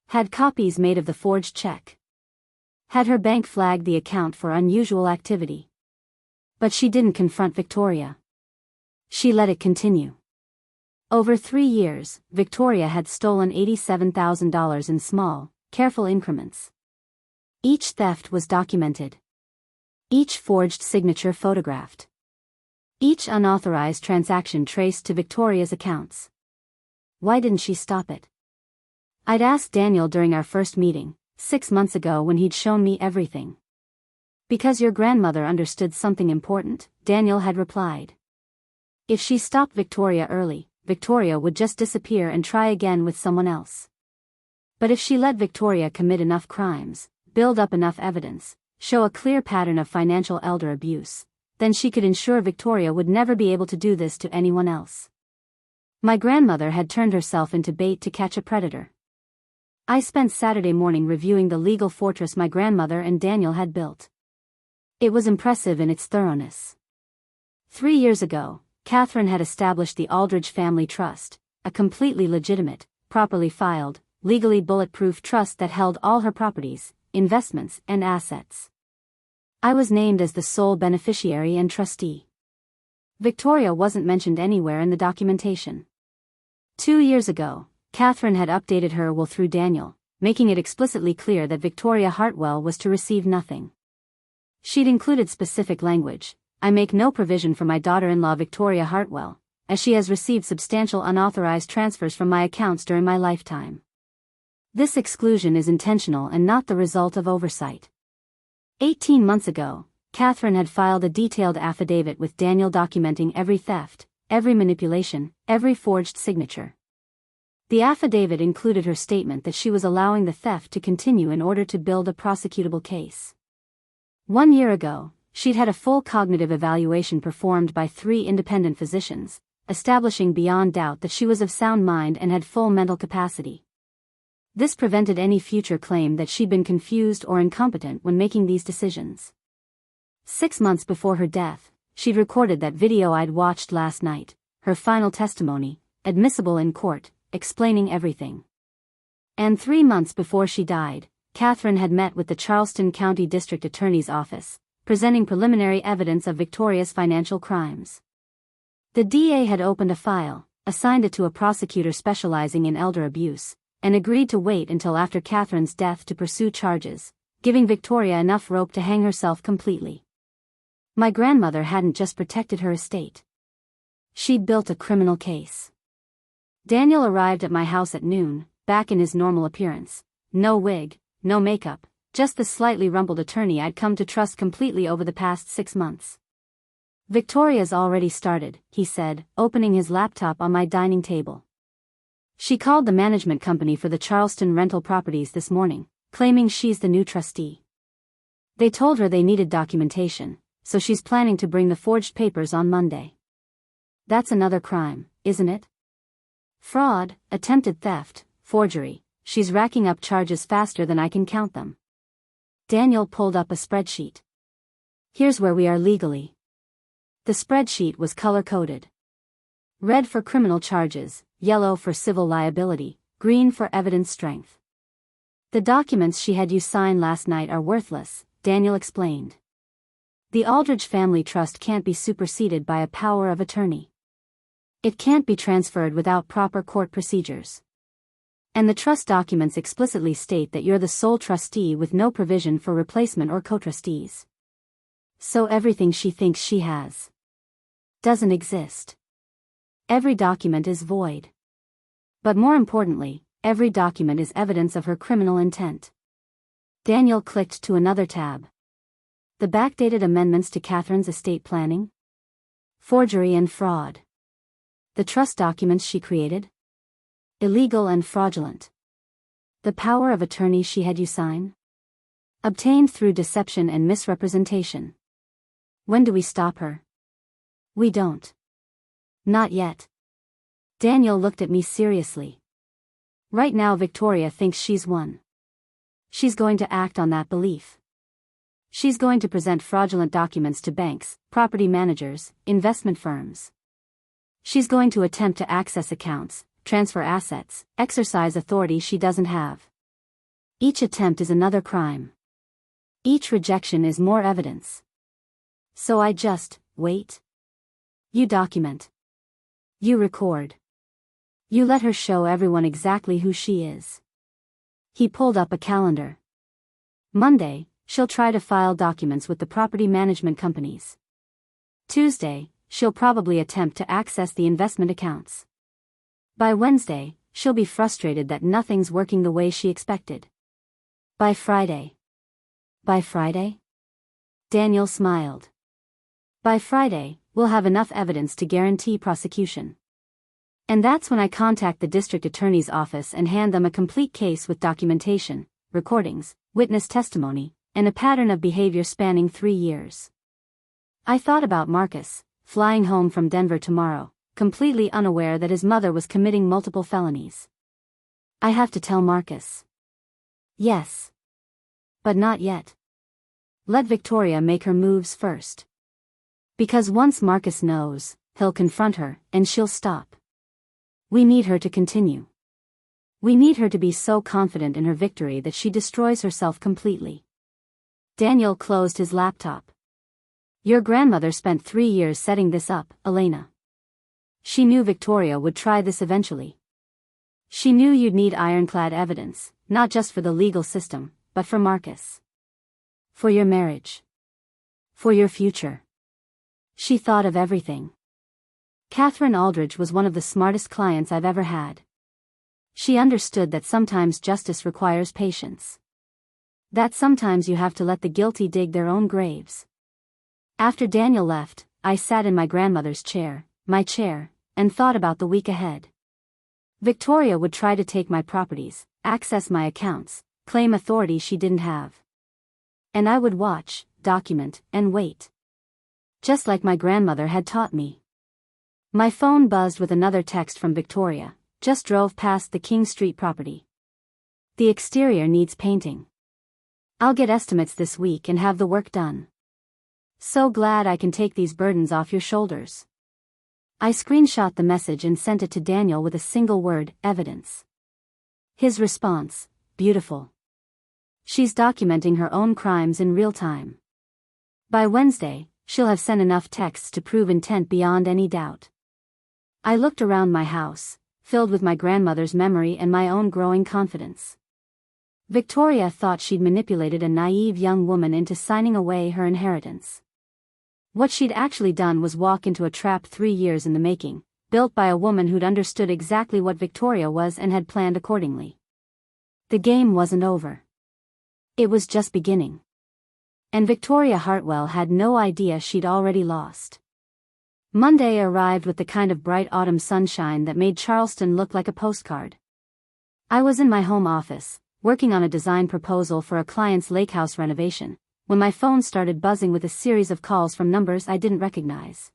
Had copies made of the forged check. Had her bank flagged the account for unusual activity. But she didn't confront Victoria. She let it continue. Over 3 years, Victoria had stolen $87,000 in small, careful increments. Each theft was documented. Each forged signature photographed. Each unauthorized transaction traced to Victoria's accounts. Why didn't she stop it? I'd asked Daniel during our first meeting, 6 months ago when he'd shown me everything. Because your grandmother understood something important, Daniel had replied. If she stopped Victoria early, Victoria would just disappear and try again with someone else. But if she let Victoria commit enough crimes, build up enough evidence, show a clear pattern of financial elder abuse, then she could ensure Victoria would never be able to do this to anyone else. My grandmother had turned herself into bait to catch a predator. I spent Saturday morning reviewing the legal fortress my grandmother and Daniel had built. It was impressive in its thoroughness. 3 years ago, Catherine had established the Aldridge Family Trust, a completely legitimate, properly filed, legally bulletproof trust that held all her properties, investments, and assets. I was named as the sole beneficiary and trustee. Victoria wasn't mentioned anywhere in the documentation. 2 years ago, Catherine had updated her will through Daniel, making it explicitly clear that Victoria Hartwell was to receive nothing. She'd included specific language: I make no provision for my daughter-in-law Victoria Hartwell, as she has received substantial unauthorized transfers from my accounts during my lifetime. This exclusion is intentional and not the result of oversight. 18 months ago, Catherine had filed a detailed affidavit with Daniel documenting every theft, every manipulation, every forged signature. The affidavit included her statement that she was allowing the theft to continue in order to build a prosecutable case. 1 year ago, she'd had a full cognitive evaluation performed by 3 independent physicians, establishing beyond doubt that she was of sound mind and had full mental capacity. This prevented any future claim that she'd been confused or incompetent when making these decisions. 6 months before her death, she'd recorded that video I'd watched last night, her final testimony, admissible in court, explaining everything. And 3 months before she died, Catherine had met with the Charleston County District Attorney's Office, presenting preliminary evidence of Victoria's financial crimes. The DA had opened a file, assigned it to a prosecutor specializing in elder abuse, and agreed to wait until after Catherine's death to pursue charges, giving Victoria enough rope to hang herself completely. My grandmother hadn't just protected her estate. She'd built a criminal case. Daniel arrived at my house at noon, back in his normal appearance. No wig, no makeup, just the slightly rumpled attorney I'd come to trust completely over the past 6 months. Victoria's already started, he said, opening his laptop on my dining table. She called the management company for the Charleston rental properties this morning, claiming she's the new trustee. They told her they needed documentation, so she's planning to bring the forged papers on Monday. That's another crime, isn't it? Fraud, attempted theft, forgery. She's racking up charges faster than I can count them. Daniel pulled up a spreadsheet. Here's where we are legally. The spreadsheet was color-coded. Red for criminal charges, yellow for civil liability, green for evidence strength. The documents she had you sign last night are worthless, Daniel explained. The Aldridge family trust can't be superseded by a power of attorney. It can't be transferred without proper court procedures. And the trust documents explicitly state that you're the sole trustee with no provision for replacement or co-trustees. So everything she thinks she has doesn't exist. Every document is void. But more importantly, every document is evidence of her criminal intent. Daniel clicked to another tab. The backdated amendments to Catherine's estate planning? Forgery and fraud. The trust documents she created? Illegal and fraudulent. The power of attorney she had you sign? Obtained through deception and misrepresentation. When do we stop her? We don't. Not yet. Daniel looked at me seriously. Right now Victoria thinks she's won. She's going to act on that belief. She's going to present fraudulent documents to banks, property managers, investment firms. She's going to attempt to access accounts, transfer assets, exercise authority she doesn't have. Each attempt is another crime. Each rejection is more evidence. So I just wait. You document. You record. You let her show everyone exactly who she is. He pulled up a calendar. Monday, she'll try to file documents with the property management companies. Tuesday, she'll probably attempt to access the investment accounts. By Wednesday, she'll be frustrated that nothing's working the way she expected. By Friday. By Friday? Daniel smiled. By Friday, we'll have enough evidence to guarantee prosecution. And that's when I contact the district attorney's office and hand them a complete case with documentation, recordings, witness testimony, and a pattern of behavior spanning 3 years. I thought about Marcus, flying home from Denver tomorrow, completely unaware that his mother was committing multiple felonies. I have to tell Marcus. Yes. But not yet. Let Victoria make her moves first. Because once Marcus knows, he'll confront her, and she'll stop. We need her to continue. We need her to be so confident in her victory that she destroys herself completely. Daniel closed his laptop. Your grandmother spent 3 years setting this up, Elena. She knew Victoria would try this eventually. She knew you'd need ironclad evidence, not just for the legal system, but for Marcus. For your marriage. For your future. She thought of everything. Catherine Aldridge was one of the smartest clients I've ever had. She understood that sometimes justice requires patience. That sometimes you have to let the guilty dig their own graves. After Daniel left, I sat in my grandmother's chair, my chair, and thought about the week ahead. Victoria would try to take my properties, access my accounts, claim authority she didn't have. And I would watch, document, and wait. Just like my grandmother had taught me. My phone buzzed with another text from Victoria. Just drove past the King Street property. The exterior needs painting. I'll get estimates this week and have the work done. So glad I can take these burdens off your shoulders. I screenshot the message and sent it to Daniel with a single word, evidence. His response, beautiful. She's documenting her own crimes in real time. By Wednesday, she'll have sent enough texts to prove intent beyond any doubt. I looked around my house, filled with my grandmother's memory and my own growing confidence. Victoria thought she'd manipulated a naive young woman into signing away her inheritance. What she'd actually done was walk into a trap 3 years in the making, built by a woman who'd understood exactly what Victoria was and had planned accordingly. The game wasn't over. It was just beginning. And Victoria Hartwell had no idea she'd already lost. Monday arrived with the kind of bright autumn sunshine that made Charleston look like a postcard. I was in my home office, working on a design proposal for a client's lakehouse renovation, when my phone started buzzing with a series of calls from numbers I didn't recognize.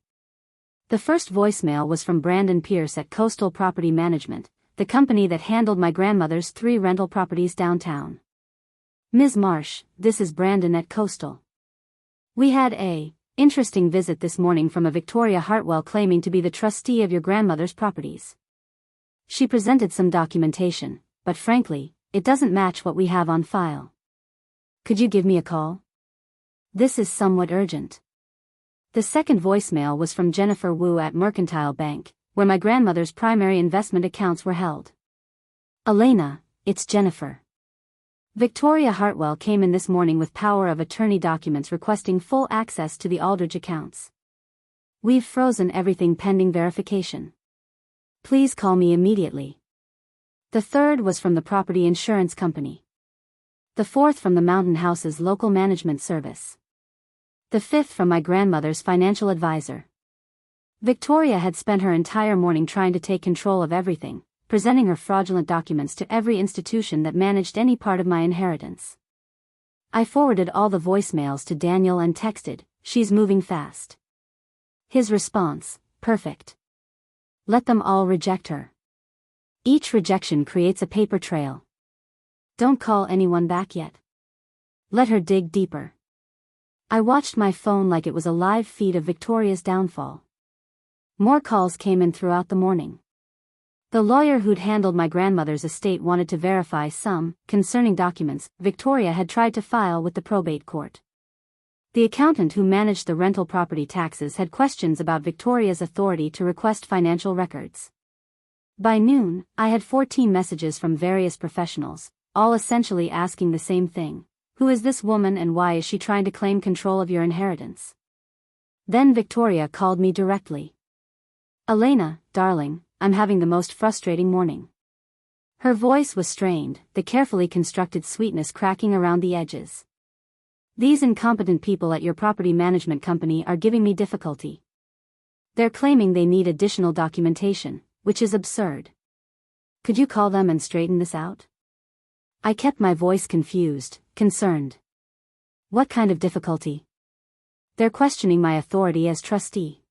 The first voicemail was from Brandon Pierce at Coastal Property Management, the company that handled my grandmother's 3 rental properties downtown. Ms. Marsh, this is Brandon at Coastal. We had a interesting visit this morning from a Victoria Hartwell claiming to be the trustee of your grandmother's properties. She presented some documentation, but frankly, it doesn't match what we have on file. Could you give me a call? This is somewhat urgent. The second voicemail was from Jennifer Wu at Mercantile Bank, where my grandmother's primary investment accounts were held. Elena, it's Jennifer. Victoria Hartwell came in this morning with power of attorney documents requesting full access to the Aldridge accounts. We've frozen everything pending verification. Please call me immediately. The third was from the property insurance company. The fourth from the Mountain House's local management service. The fifth from my grandmother's financial advisor. Victoria had spent her entire morning trying to take control of everything, presenting her fraudulent documents to every institution that managed any part of my inheritance. I forwarded all the voicemails to Daniel and texted, "She's moving fast." His response, "Perfect. Let them all reject her. Each rejection creates a paper trail. Don't call anyone back yet. Let her dig deeper." I watched my phone like it was a live feed of Victoria's downfall. More calls came in throughout the morning. The lawyer who'd handled my grandmother's estate wanted to verify some concerning documents Victoria had tried to file with the probate court. The accountant who managed the rental property taxes had questions about Victoria's authority to request financial records. By noon, I had 14 messages from various professionals, all essentially asking the same thing. Who is this woman and why is she trying to claim control of your inheritance? Then Victoria called me directly. "Elena, darling, I'm having the most frustrating morning." Her voice was strained, the carefully constructed sweetness cracking around the edges. "These incompetent people at your property management company are giving me difficulty. They're claiming they need additional documentation, which is absurd. Could you call them and straighten this out?" I kept my voice confused, concerned. "What kind of difficulty?" "They're questioning my authority as trustee.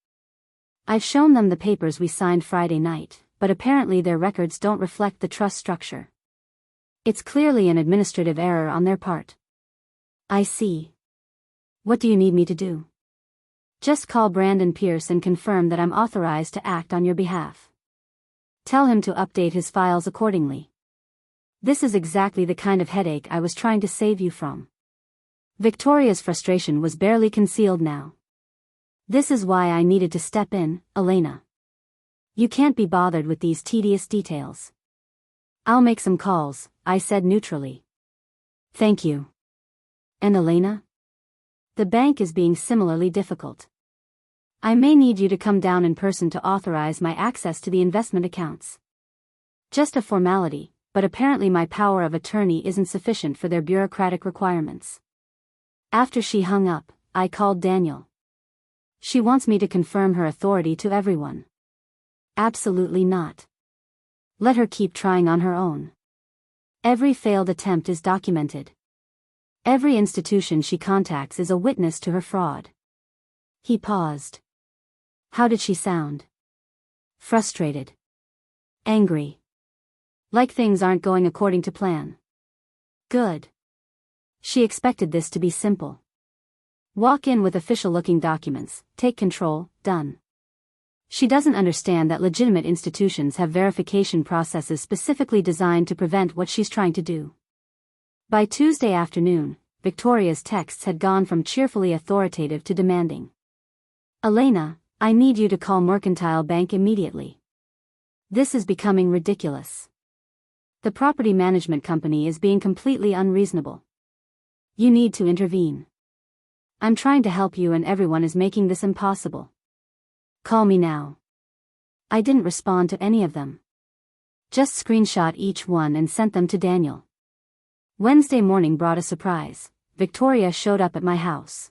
I've shown them the papers we signed Friday night, but apparently their records don't reflect the trust structure. It's clearly an administrative error on their part." "I see. What do you need me to do?" "Just call Brandon Pierce and confirm that I'm authorized to act on your behalf. Tell him to update his files accordingly. This is exactly the kind of headache I was trying to save you from." Victoria's frustration was barely concealed now. "This is why I needed to step in, Elena. You can't be bothered with these tedious details." "I'll make some calls," I said neutrally. "Thank you." "And Elena?" "The bank is being similarly difficult. I may need you to come down in person to authorize my access to the investment accounts. Just a formality, but apparently my power of attorney isn't sufficient for their bureaucratic requirements." After she hung up, I called Daniel. "She wants me to confirm her authority to everyone." "Absolutely not. Let her keep trying on her own. Every failed attempt is documented. Every institution she contacts is a witness to her fraud." He paused. "How did she sound?" "Frustrated. Angry. Like things aren't going according to plan." Good. She expected this to be simple. Walk in with official-looking documents, take control, done. She doesn't understand that legitimate institutions have verification processes specifically designed to prevent what she's trying to do. By Tuesday afternoon, Victoria's texts had gone from cheerfully authoritative to demanding. Elena, I need you to call Mercantile Bank immediately. This is becoming ridiculous. The property management company is being completely unreasonable. You need to intervene. I'm trying to help you and everyone is making this impossible. Call me now. I didn't respond to any of them. Just screenshot each one and sent them to Daniel. Wednesday morning brought a surprise. Victoria showed up at my house.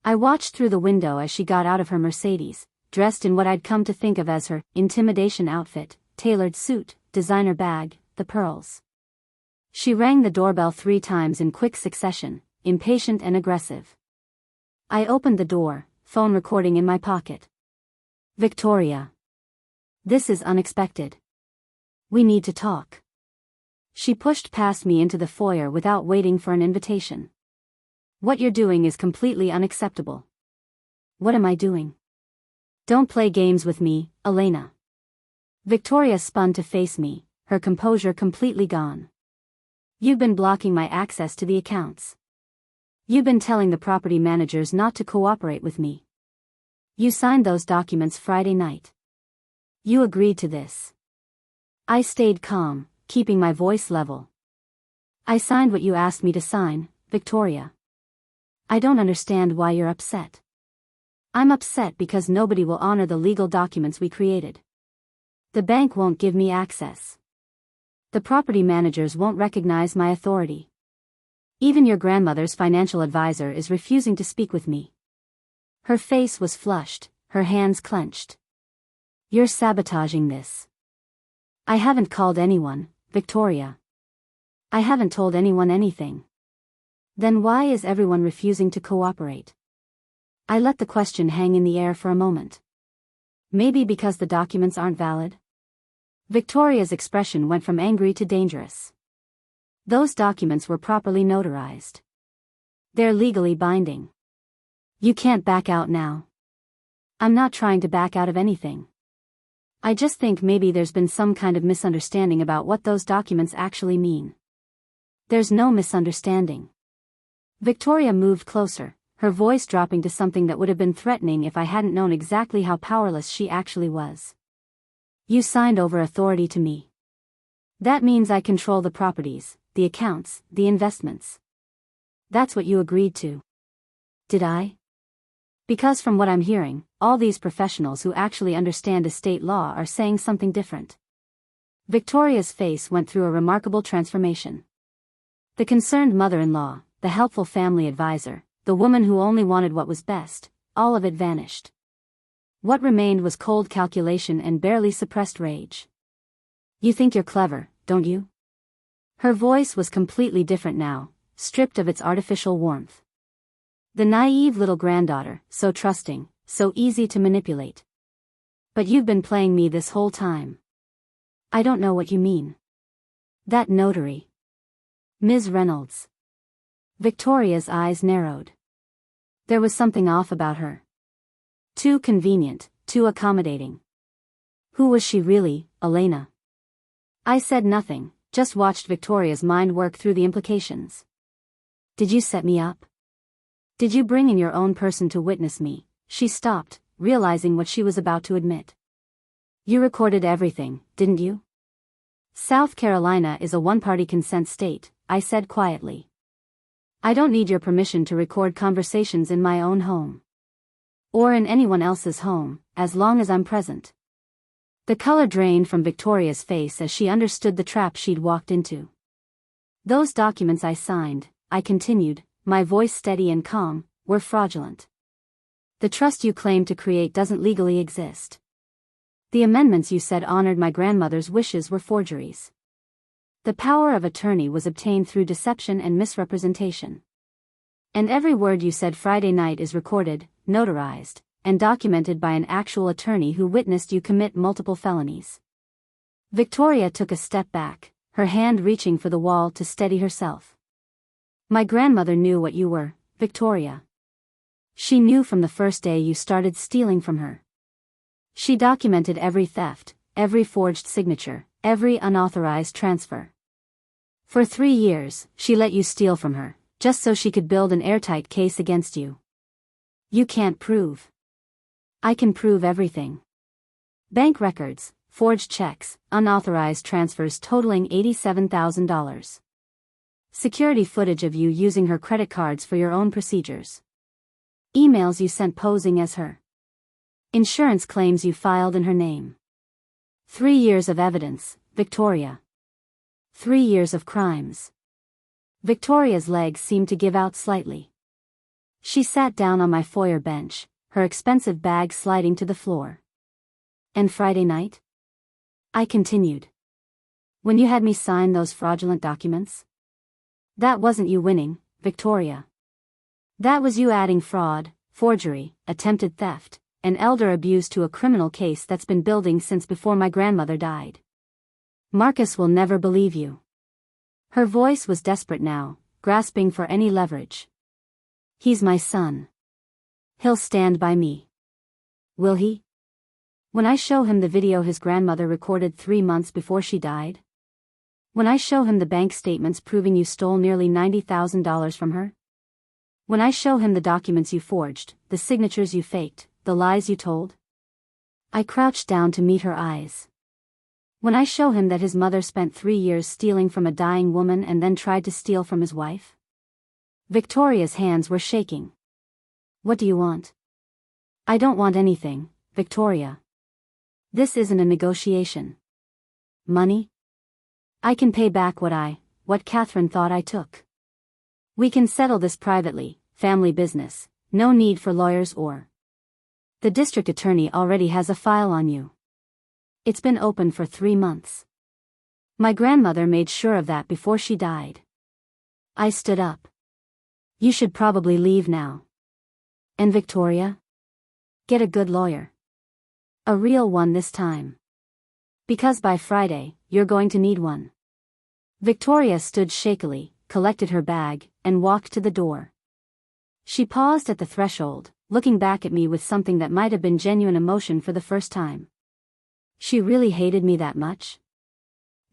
I watched through the window as she got out of her Mercedes, dressed in what I'd come to think of as her intimidation outfit, tailored suit, designer bag, the pearls. She rang the doorbell 3 times in quick succession, impatient and aggressive. I opened the door, phone recording in my pocket. Victoria. This is unexpected. We need to talk. She pushed past me into the foyer without waiting for an invitation. What you're doing is completely unacceptable. What am I doing? Don't play games with me, Elena. Victoria spun to face me, her composure completely gone. You've been blocking my access to the accounts. You've been telling the property managers not to cooperate with me. You signed those documents Friday night. You agreed to this. I stayed calm, keeping my voice level. I signed what you asked me to sign, Victoria. I don't understand why you're upset. I'm upset because nobody will honor the legal documents we created. The bank won't give me access. The property managers won't recognize my authority. Even your grandmother's financial advisor is refusing to speak with me. Her face was flushed, her hands clenched. You're sabotaging this. I haven't called anyone, Victoria. I haven't told anyone anything. Then why is everyone refusing to cooperate? I let the question hang in the air for a moment. Maybe because the documents aren't valid? Victoria's expression went from angry to dangerous. Those documents were properly notarized. They're legally binding. You can't back out now. I'm not trying to back out of anything. I just think maybe there's been some kind of misunderstanding about what those documents actually mean. There's no misunderstanding. Victoria moved closer, her voice dropping to something that would have been threatening if I hadn't known exactly how powerless she actually was. You signed over authority to me. That means I control the properties, the accounts, the investments. That's what you agreed to. Did I? Because from what I'm hearing, all these professionals who actually understand estate law are saying something different. Victoria's face went through a remarkable transformation. The concerned mother-in-law, the helpful family advisor, the woman who only wanted what was best, all of it vanished. What remained was cold calculation and barely suppressed rage. You think you're clever, don't you? Her voice was completely different now, stripped of its artificial warmth. The naive little granddaughter, so trusting, so easy to manipulate. But you've been playing me this whole time. I don't know what you mean. That notary. Ms. Reynolds. Victoria's eyes narrowed. There was something off about her. Too convenient, too accommodating. Who was she really, Elena? I said nothing, just watched Victoria's mind work through the implications. Did you set me up? Did you bring in your own person to witness me? She stopped, realizing what she was about to admit. You recorded everything, didn't you? South Carolina is a one-party consent state, I said quietly. I don't need your permission to record conversations in my own home. Or in anyone else's home, as long as I'm present. The color drained from Victoria's face as she understood the trap she'd walked into. Those documents I signed, I continued, my voice steady and calm, were fraudulent. The trust you claim to create doesn't legally exist. The amendments you said honored my grandmother's wishes were forgeries. The power of attorney was obtained through deception and misrepresentation. And every word you said Friday night is recorded, notarized, and documented by an actual attorney who witnessed you commit multiple felonies. Victoria took a step back, her hand reaching for the wall to steady herself. My grandmother knew what you were, Victoria. She knew from the first day you started stealing from her. She documented every theft, every forged signature, every unauthorized transfer. For 3 years, she let you steal from her, just so she could build an airtight case against you. You can't prove. I can prove everything. Bank records, forged checks, unauthorized transfers totaling $87,000. Security footage of you using her credit cards for your own procedures. Emails you sent posing as her. Insurance claims you filed in her name. 3 years of evidence, Victoria. 3 years of crimes. Victoria's legs seemed to give out slightly. She sat down on my foyer bench, her expensive bag sliding to the floor. And Friday night? I continued. When you had me sign those fraudulent documents? That wasn't you winning, Victoria. That was you adding fraud, forgery, attempted theft, and elder abuse to a criminal case that's been building since before my grandmother died. Marcus will never believe you. Her voice was desperate now, grasping for any leverage. He's my son. He'll stand by me. Will he? When I show him the video his grandmother recorded 3 months before she died? When I show him the bank statements proving you stole nearly $90,000 from her? When I show him the documents you forged, the signatures you faked, the lies you told? I crouched down to meet her eyes. When I show him that his mother spent 3 years stealing from a dying woman and then tried to steal from his wife? Victoria's hands were shaking. What do you want? I don't want anything, Victoria. This isn't a negotiation. Money? I can pay back what Catherine thought I took. We can settle this privately, family business, no need for lawyers or. The district attorney already has a file on you. It's been open for 3 months. My grandmother made sure of that before she died. I stood up. You should probably leave now. And Victoria? Get a good lawyer. A real one this time. Because by Friday, you're going to need one. Victoria stood shakily, collected her bag, and walked to the door. She paused at the threshold, looking back at me with something that might have been genuine emotion for the first time. She really hated me that much?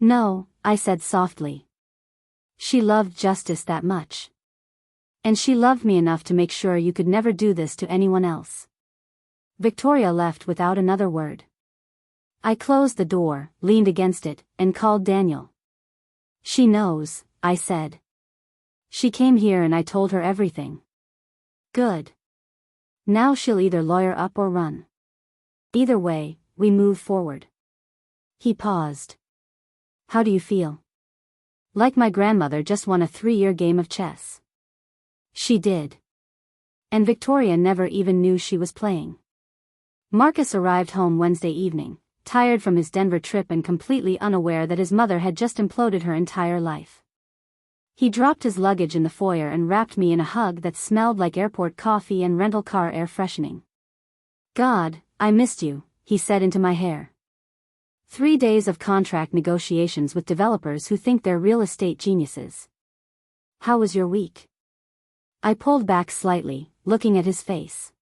No, I said softly. She loved justice that much. And she loved me enough to make sure you could never do this to anyone else. Victoria left without another word. I closed the door, leaned against it, and called Daniel. She knows, I said. She came here and I told her everything. Good. Now she'll either lawyer up or run. Either way, we move forward. He paused. How do you feel? Like my grandmother just won a 3-year game of chess. She did. And Victoria never even knew she was playing. Marcus arrived home Wednesday evening, tired from his Denver trip and completely unaware that his mother had just imploded her entire life. He dropped his luggage in the foyer and wrapped me in a hug that smelled like airport coffee and rental car air freshening. God, I missed you, he said into my hair. 3 days of contract negotiations with developers who think they're real estate geniuses. How was your week? I pulled back slightly, looking at his face.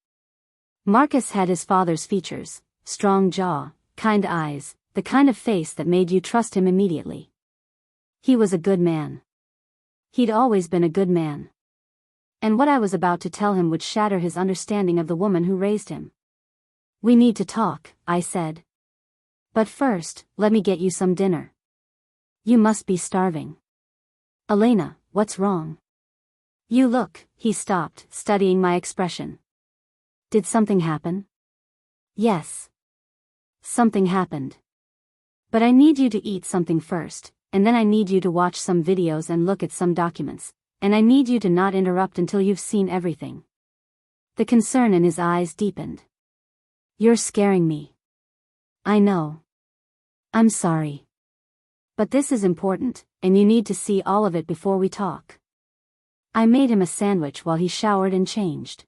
Marcus had his father's features, strong jaw, kind eyes, the kind of face that made you trust him immediately. He was a good man. He'd always been a good man. And what I was about to tell him would shatter his understanding of the woman who raised him. We need to talk, I said. But first, let me get you some dinner. You must be starving. Elena, what's wrong? You look, he stopped, studying my expression. Did something happen? Yes. Something happened. But I need you to eat something first, and then I need you to watch some videos and look at some documents, and I need you to not interrupt until you've seen everything. The concern in his eyes deepened. You're scaring me. I know. I'm sorry. But this is important, and you need to see all of it before we talk. I made him a sandwich while he showered and changed.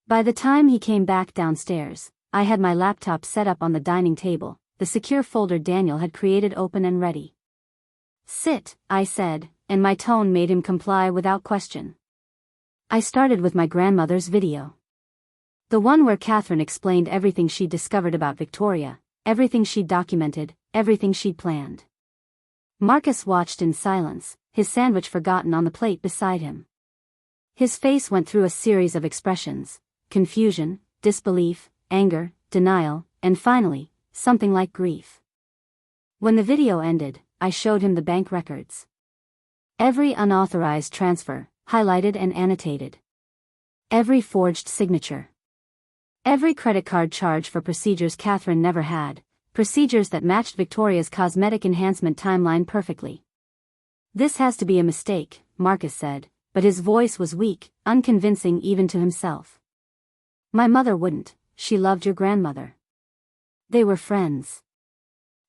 By the time he came back downstairs, I had my laptop set up on the dining table, the secure folder Daniel had created open and ready. Sit, I said, and my tone made him comply without question. I started with my grandmother's video. The one where Catherine explained everything she'd discovered about Victoria, everything she'd documented, everything she'd planned. Marcus watched in silence, his sandwich forgotten on the plate beside him. His face went through a series of expressions: confusion, disbelief, anger, denial, and finally, something like grief. When the video ended, I showed him the bank records. Every unauthorized transfer, highlighted and annotated. Every forged signature. Every credit card charge for procedures Catherine never had, procedures that matched Victoria's cosmetic enhancement timeline perfectly. This has to be a mistake, Marcus said, but his voice was weak, unconvincing even to himself. My mother wouldn't, she loved your grandmother. They were friends.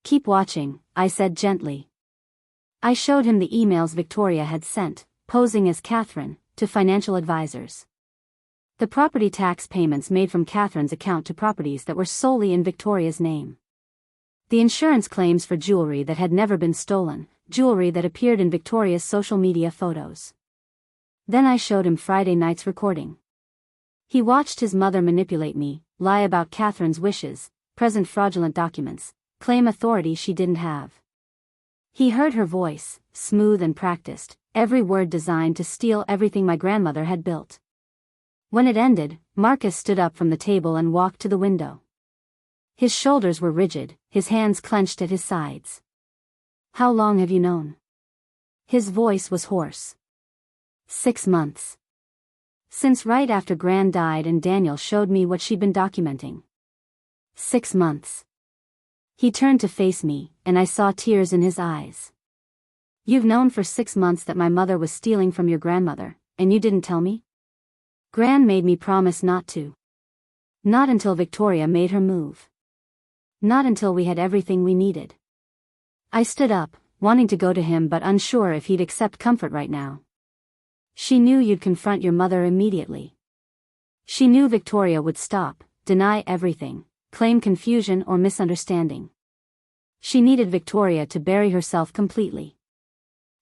Keep watching, I said gently. I showed him the emails Victoria had sent, posing as Catherine, to financial advisors. The property tax payments made from Catherine's account to properties that were solely in Victoria's name. The insurance claims for jewelry that had never been stolen, jewelry that appeared in Victoria's social media photos. Then I showed him Friday night's recording. He watched his mother manipulate me, lie about Catherine's wishes, present fraudulent documents, claim authority she didn't have. He heard her voice, smooth and practiced, every word designed to steal everything my grandmother had built. When it ended, Marcus stood up from the table and walked to the window. His shoulders were rigid, his hands clenched at his sides. How long have you known? His voice was hoarse. 6 months. Since right after Gran died and Daniel showed me what she'd been documenting. 6 months. He turned to face me, and I saw tears in his eyes. You've known for 6 months that my mother was stealing from your grandmother, and you didn't tell me? Gran made me promise not to. Not until Victoria made her move. Not until we had everything we needed. I stood up, wanting to go to him but unsure if he'd accept comfort right now. She knew you'd confront your mother immediately. She knew Victoria would stop, deny everything, claim confusion or misunderstanding. She needed Victoria to bury herself completely.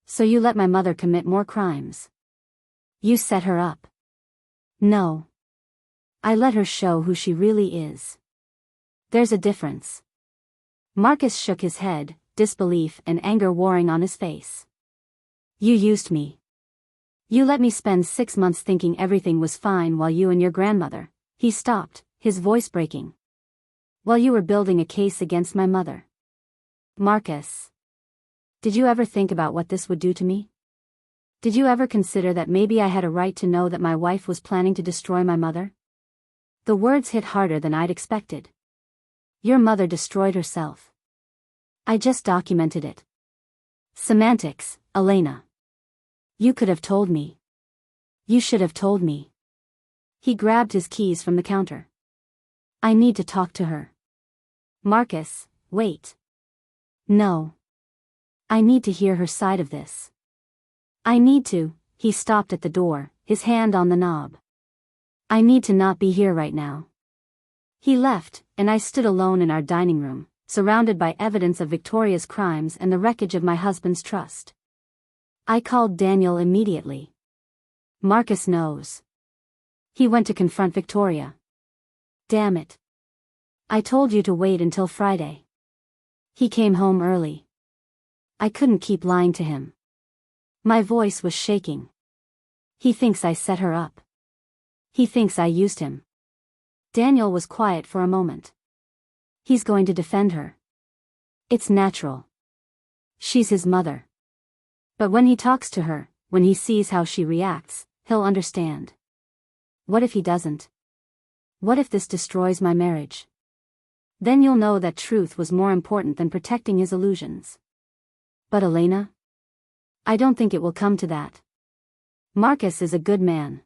So you let my mother commit more crimes. You set her up. No. I let her show who she really is. There's a difference. Marcus shook his head, disbelief and anger warring on his face. You used me. You let me spend 6 months thinking everything was fine while you and your grandmother. He stopped, his voice breaking. While you were building a case against my mother. Marcus. Did you ever think about what this would do to me? Did you ever consider that maybe I had a right to know that my wife was planning to destroy my mother? The words hit harder than I'd expected. Your mother destroyed herself. I just documented it. Semantics, Elena. You could have told me. You should have told me. He grabbed his keys from the counter. I need to talk to her. Marcus, wait. No. I need to hear her side of this. I need to. He stopped at the door, his hand on the knob. I need to not be here right now. He left, and I stood alone in our dining room, surrounded by evidence of Victoria's crimes and the wreckage of my husband's trust. I called Daniel immediately. Marcus knows. He went to confront Victoria. Damn it. I told you to wait until Friday. He came home early. I couldn't keep lying to him. My voice was shaking. He thinks I set her up. He thinks I used him. Daniel was quiet for a moment. He's going to defend her. It's natural. She's his mother. But when he talks to her, when he sees how she reacts, he'll understand. What if he doesn't? What if this destroys my marriage? Then you'll know that truth was more important than protecting his illusions. But Elena? I don't think it will come to that. Marcus is a good man.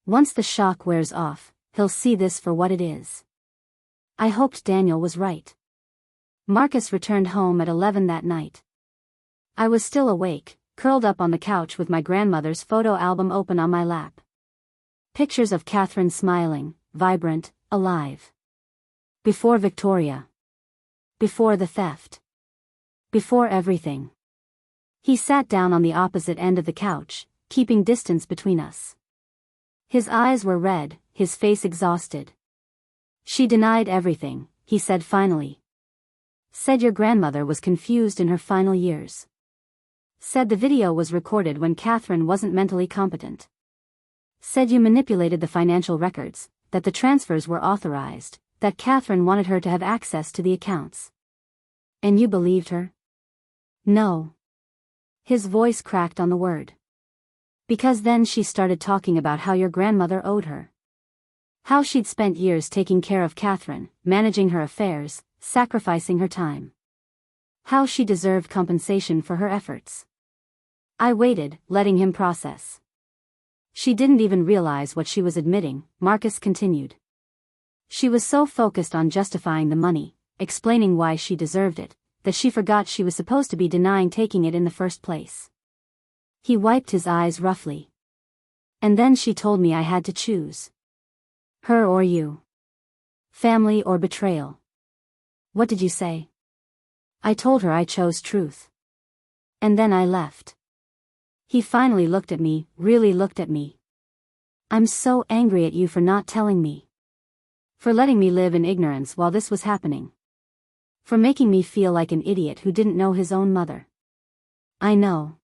Once the shock wears off, he'll see this for what it is. I hoped Daniel was right. Marcus returned home at 11 that night. I was still awake, curled up on the couch with my grandmother's photo album open on my lap. Pictures of Catherine smiling, vibrant, alive. Before Victoria. Before the theft. Before everything. He sat down on the opposite end of the couch, keeping distance between us. His eyes were red, his face exhausted. She denied everything, he said finally. Said your grandmother was confused in her final years. Said the video was recorded when Catherine wasn't mentally competent. Said you manipulated the financial records, that the transfers were authorized, that Catherine wanted her to have access to the accounts. And you believed her? No. His voice cracked on the word. Because then she started talking about how your grandmother owed her. How she'd spent years taking care of Catherine, managing her affairs, sacrificing her time. How she deserved compensation for her efforts. I waited, letting him process. She didn't even realize what she was admitting, Marcus continued. She was so focused on justifying the money, explaining why she deserved it, that she forgot she was supposed to be denying taking it in the first place. He wiped his eyes roughly. And then she told me I had to choose. Her or you. Family or betrayal. What did you say? I told her I chose truth. And then I left. He finally looked at me, really looked at me. I'm so angry at you for not telling me. For letting me live in ignorance while this was happening. For making me feel like an idiot who didn't know his own mother. I know.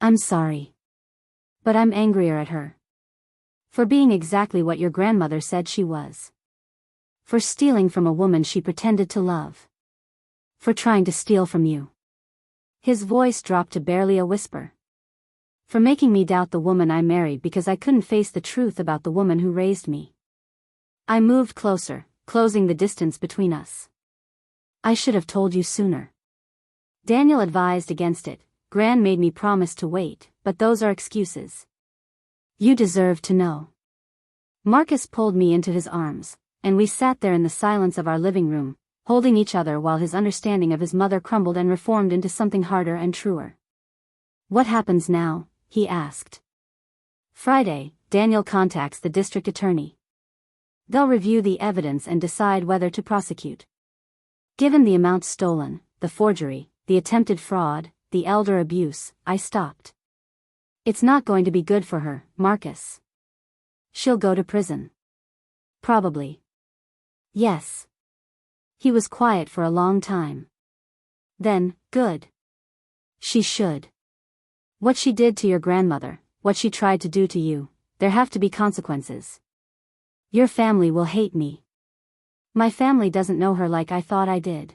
I'm sorry. But I'm angrier at her. For being exactly what your grandmother said she was. For stealing from a woman she pretended to love. For trying to steal from you. His voice dropped to barely a whisper. For making me doubt the woman I married because I couldn't face the truth about the woman who raised me. I moved closer, closing the distance between us. I should have told you sooner. Daniel advised against it. Gran made me promise to wait, but those are excuses. You deserve to know. Marcus pulled me into his arms, and we sat there in the silence of our living room, holding each other while his understanding of his mother crumbled and reformed into something harder and truer. What happens now? He asked. Friday, Daniel contacts the district attorney. They'll review the evidence and decide whether to prosecute. Given the amount stolen, the forgery, the attempted fraud, the elder abuse, I stopped. It's not going to be good for her, Marcus. She'll go to prison. Probably. Yes. He was quiet for a long time. Then, good. She should. What she did to your grandmother, what she tried to do to you, there have to be consequences. Your family will hate me. My family doesn't know her like I thought I did.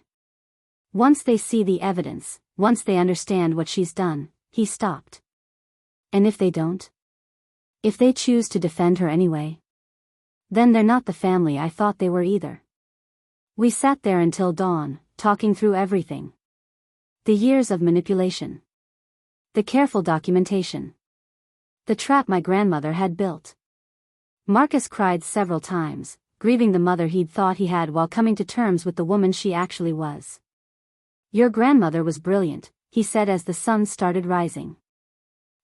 Once they see the evidence, once they understand what she's done, he stopped. And if they don't? If they choose to defend her anyway? Then they're not the family I thought they were either. We sat there until dawn, talking through everything. The years of manipulation. The careful documentation. The trap my grandmother had built. Marcus cried several times, grieving the mother he'd thought he had while coming to terms with the woman she actually was. Your grandmother was brilliant, he said as the sun started rising.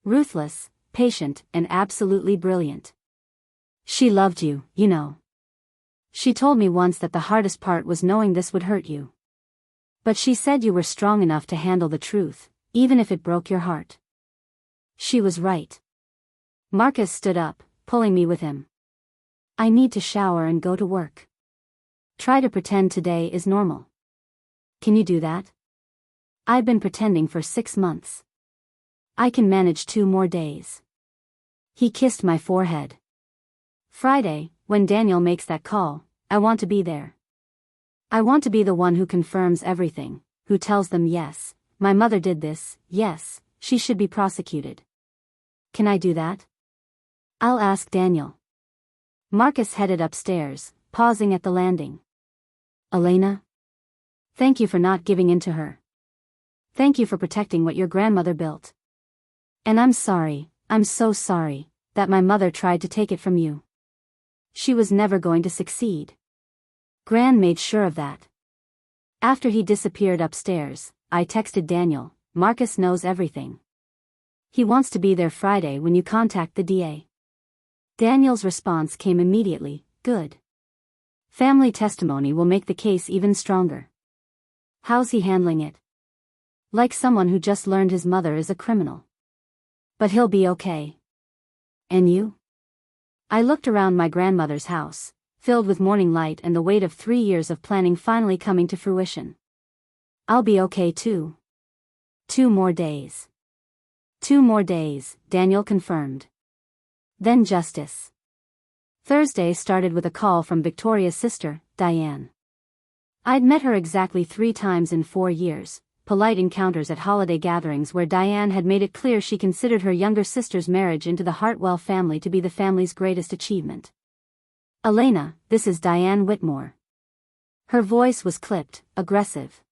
Ruthless, patient, and absolutely brilliant. She loved you, you know. She told me once that the hardest part was knowing this would hurt you. But she said you were strong enough to handle the truth, even if it broke your heart. She was right. Marcus stood up, pulling me with him. I need to shower and go to work. Try to pretend today is normal. Can you do that? I've been pretending for 6 months. I can manage 2 more days. He kissed my forehead. Friday, when Daniel makes that call, I want to be there. I want to be the one who confirms everything, who tells them yes, my mother did this, yes, she should be prosecuted. Can I do that? I'll ask Daniel. Marcus headed upstairs, pausing at the landing. Elena? Thank you for not giving in to her. Thank you for protecting what your grandmother built. And I'm sorry, I'm so sorry, that my mother tried to take it from you. She was never going to succeed. Gran made sure of that. After he disappeared upstairs, I texted Daniel, Marcus knows everything. He wants to be there Friday when you contact the DA. Daniel's response came immediately, good. Family testimony will make the case even stronger. How's he handling it? Like someone who just learned his mother is a criminal. But he'll be okay. And you? I looked around my grandmother's house, filled with morning light and the weight of 3 years of planning finally coming to fruition. I'll be okay too. 2 more days. 2 more days, Daniel confirmed. Then justice. Thursday started with a call from Victoria's sister, Diane. I'd met her exactly 3 times in 4 years, polite encounters at holiday gatherings where Diane had made it clear she considered her younger sister's marriage into the Hartwell family to be the family's greatest achievement. Elena, this is Diane Whitmore. Her voice was clipped, aggressive.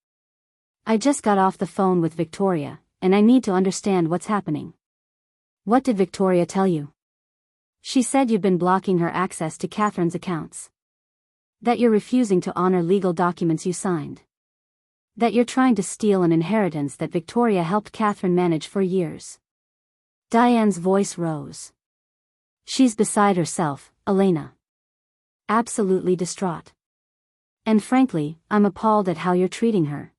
I just got off the phone with Victoria, and I need to understand what's happening. What did Victoria tell you? She said you've been blocking her access to Catherine's accounts. That you're refusing to honor legal documents you signed. That you're trying to steal an inheritance that Victoria helped Catherine manage for years. Diane's voice rose. She's beside herself, Elena. Absolutely distraught. And frankly, I'm appalled at how you're treating her.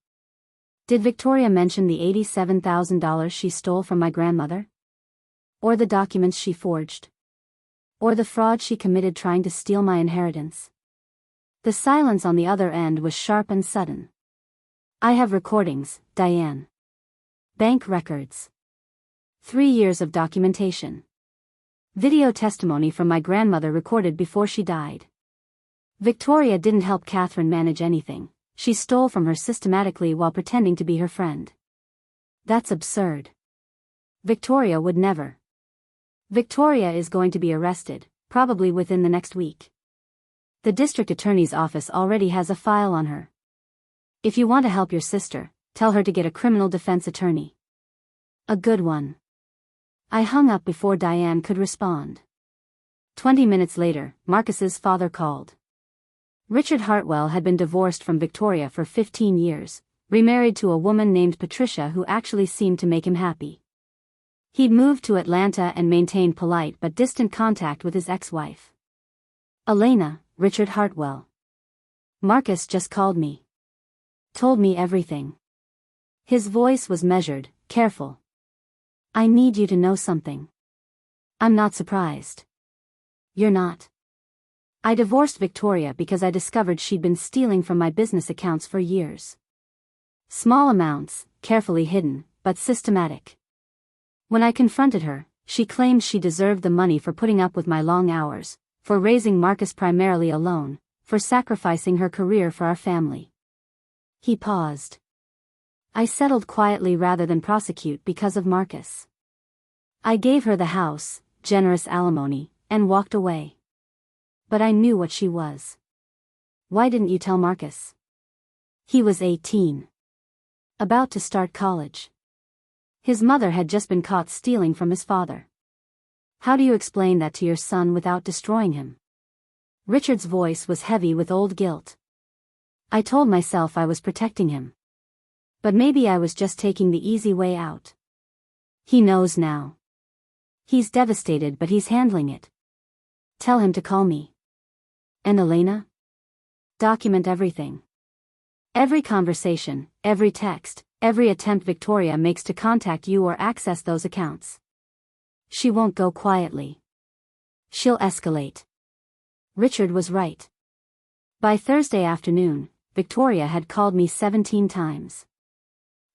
Did Victoria mention the $87,000 she stole from my grandmother? Or the documents she forged? Or the fraud she committed trying to steal my inheritance? The silence on the other end was sharp and sudden. I have recordings, Diane. Bank records. 3 years of documentation. Video testimony from my grandmother recorded before she died. Victoria didn't help Catherine manage anything. She stole from her systematically while pretending to be her friend. That's absurd. Victoria would never. Victoria is going to be arrested, probably within the next week. The district attorney's office already has a file on her. If you want to help your sister, tell her to get a criminal defense attorney. A good one. I hung up before Diane could respond. 20 minutes later, Marcus's father called. Richard Hartwell had been divorced from Victoria for 15 years, remarried to a woman named Patricia who actually seemed to make him happy. He'd moved to Atlanta and maintained polite but distant contact with his ex-wife. Elena, Richard Hartwell. Marcus just called me. Told me everything. His voice was measured, careful. I need you to know something. I'm not surprised. You're not. I divorced Victoria because I discovered she'd been stealing from my business accounts for years. Small amounts, carefully hidden, but systematic. When I confronted her, she claimed she deserved the money for putting up with my long hours, for raising Marcus primarily alone, for sacrificing her career for our family. He paused. I settled quietly rather than prosecute because of Marcus. I gave her the house, generous alimony, and walked away. But I knew what she was. Why didn't you tell Marcus? He was 18. About to start college. His mother had just been caught stealing from his father. How do you explain that to your son without destroying him? Richard's voice was heavy with old guilt. I told myself I was protecting him. But maybe I was just taking the easy way out. He knows now. He's devastated but he's handling it. Tell him to call me. And Elena? Document everything. Every conversation, every text, every attempt Victoria makes to contact you or access those accounts. She won't go quietly. She'll escalate. Richard was right. By Thursday afternoon, Victoria had called me 17 times.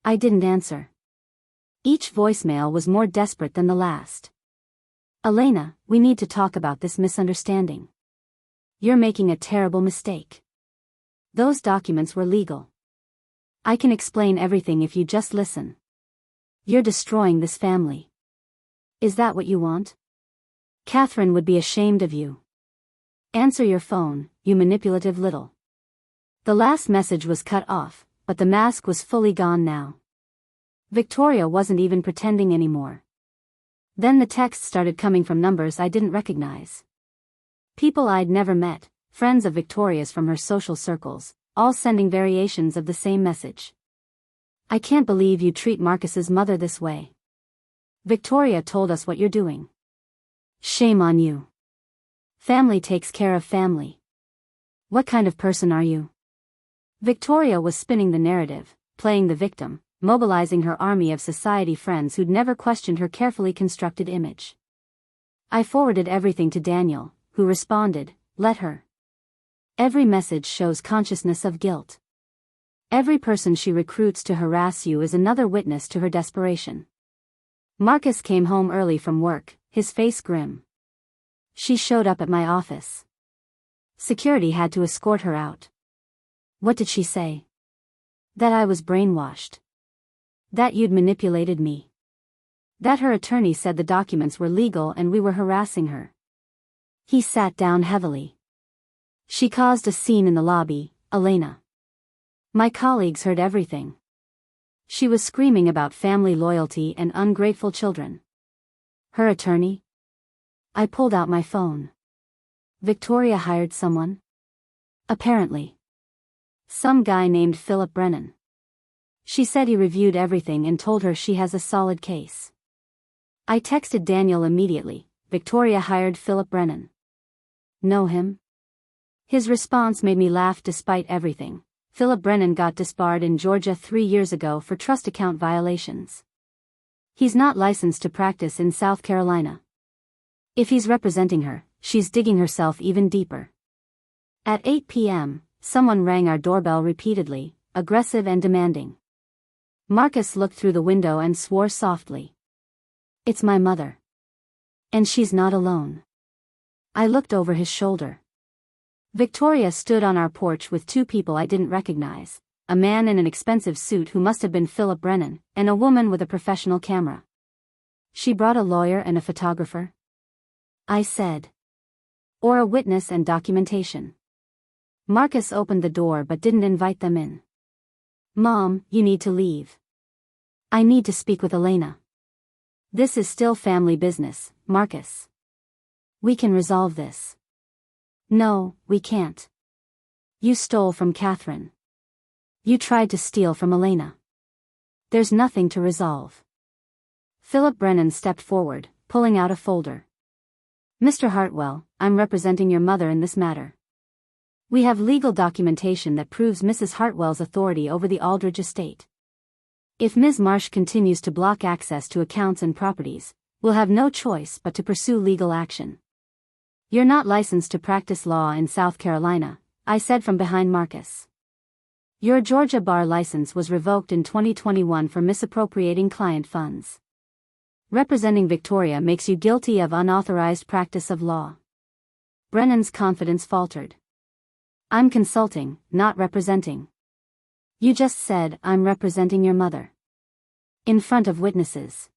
I didn't answer. Each voicemail was more desperate than the last. Elena, we need to talk about this misunderstanding. You're making a terrible mistake. Those documents were legal. I can explain everything if you just listen. You're destroying this family. Is that what you want? Catherine would be ashamed of you. Answer your phone, you manipulative little. The last message was cut off, but the mask was fully gone now. Victoria wasn't even pretending anymore. Then the texts started coming from numbers I didn't recognize. People I'd never met, friends of Victoria's from her social circles, all sending variations of the same message. I can't believe you treat Marcus's mother this way. Victoria told us what you're doing. Shame on you. Family takes care of family. What kind of person are you? Victoria was spinning the narrative, playing the victim, mobilizing her army of society friends who'd never questioned her carefully constructed image. I forwarded everything to Daniel, who responded, "Let her." Every message shows consciousness of guilt. Every person she recruits to harass you is another witness to her desperation. Marcus came home early from work, his face grim. She showed up at my office. Security had to escort her out. What did she say? That I was brainwashed. That you'd manipulated me. That her attorney said the documents were legal and we were harassing her. He sat down heavily. She caused a scene in the lobby, Elena. My colleagues heard everything. She was screaming about family loyalty and ungrateful children. Her attorney? I pulled out my phone. Victoria hired someone? Apparently. Some guy named Philip Brennan. She said he reviewed everything and told her she has a solid case. I texted Daniel immediately. Victoria hired Philip Brennan. Know him? His response made me laugh despite everything. Philip Brennan got disbarred in Georgia 3 years ago for trust account violations. He's not licensed to practice in South Carolina. If he's representing her, she's digging herself even deeper. At 8 p.m., someone rang our doorbell repeatedly, aggressive and demanding. Marcus looked through the window and swore softly. It's my mother. And she's not alone. I looked over his shoulder. Victoria stood on our porch with 2 people I didn't recognize, a man in an expensive suit who must have been Philip Brennan, and a woman with a professional camera. She brought a lawyer and a photographer? I said. Or a witness and documentation. Marcus opened the door but didn't invite them in. Mom, you need to leave. I need to speak with Elena. This is still family business, Marcus. We can resolve this. No, we can't. You stole from Catherine. You tried to steal from Elena. There's nothing to resolve. Philip Brennan stepped forward, pulling out a folder. Mr. Hartwell, I'm representing your mother in this matter. We have legal documentation that proves Mrs. Hartwell's authority over the Aldridge estate. If Ms. Marsh continues to block access to accounts and properties, we'll have no choice but to pursue legal action. You're not licensed to practice law in South Carolina, I said from behind Marcus. Your Georgia bar license was revoked in 2021 for misappropriating client funds. Representing Victoria makes you guilty of unauthorized practice of law. Brennan's confidence faltered. I'm consulting, not representing. You just said I'm representing your mother. In front of witnesses.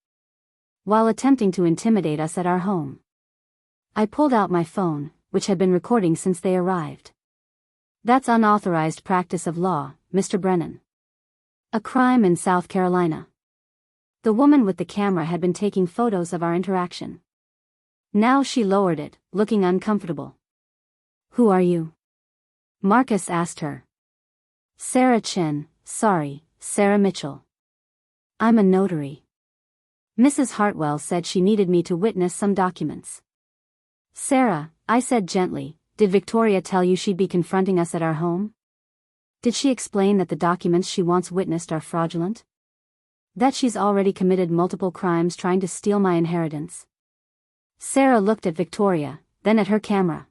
While attempting to intimidate us at our home. I pulled out my phone, which had been recording since they arrived. That's unauthorized practice of law, Mr. Brennan. A crime in South Carolina. The woman with the camera had been taking photos of our interaction. Now she lowered it, looking uncomfortable. Who are you? Marcus asked her. Sarah Chen, sorry, Sarah Mitchell. I'm a notary. Mrs. Hartwell said she needed me to witness some documents. Sarah, I said gently, did Victoria tell you she'd be confronting us at our home? Did she explain that the documents she wants witnessed are fraudulent? That she's already committed multiple crimes trying to steal my inheritance? Sarah looked at Victoria, then at her camera.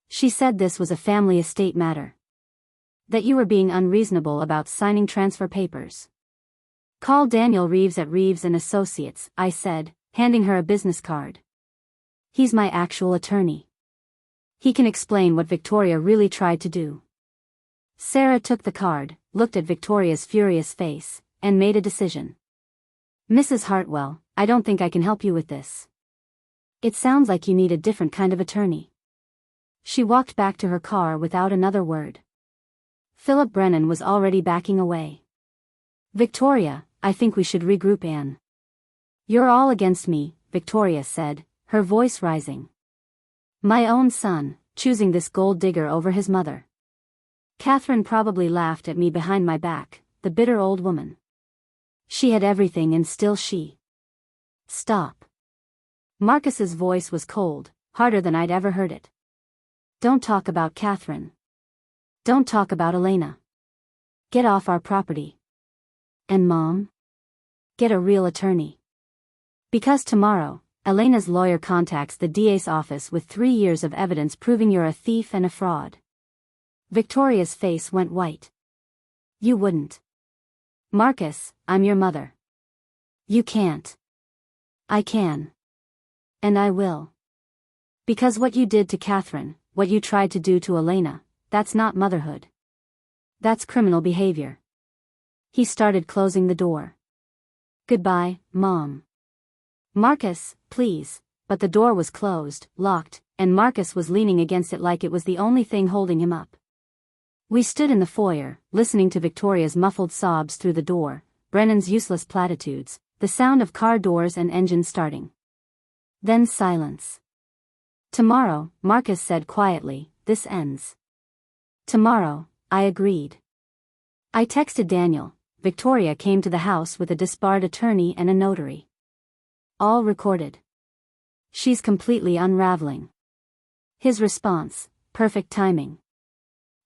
She said this was a family estate matter. That you were being unreasonable about signing transfer papers. Call Daniel Reeves at Reeves & Associates, I said, handing her a business card. He's my actual attorney. He can explain what Victoria really tried to do. Sarah took the card, looked at Victoria's furious face, and made a decision. Mrs. Hartwell, I don't think I can help you with this. It sounds like you need a different kind of attorney. She walked back to her car without another word. Philip Brennan was already backing away. Victoria, I think we should regroup, Anne. You're all against me, Victoria said, her voice rising. My own son, choosing this gold digger over his mother. Catherine probably laughed at me behind my back, the bitter old woman. She had everything and still she. Stop. Marcus's voice was cold, harder than I'd ever heard it. Don't talk about Catherine. Don't talk about Elena. Get off our property. And Mom? Get a real attorney. Because tomorrow, Elena's lawyer contacts the DA's office with 3 years of evidence proving you're a thief and a fraud. Victoria's face went white. You wouldn't. Marcus, I'm your mother. You can't. I can. And I will. Because what you did to Catherine, what you tried to do to Elena, that's not motherhood. That's criminal behavior. He started closing the door. Goodbye, Mom. Marcus, please, but the door was closed, locked, and Marcus was leaning against it like it was the only thing holding him up. We stood in the foyer, listening to Victoria's muffled sobs through the door, Brennan's useless platitudes, the sound of car doors and engines starting. Then silence. Tomorrow, Marcus said quietly, this ends. Tomorrow, I agreed. I texted Daniel. Victoria came to the house with a disbarred attorney and a notary. All recorded. She's completely unraveling. His response, perfect timing.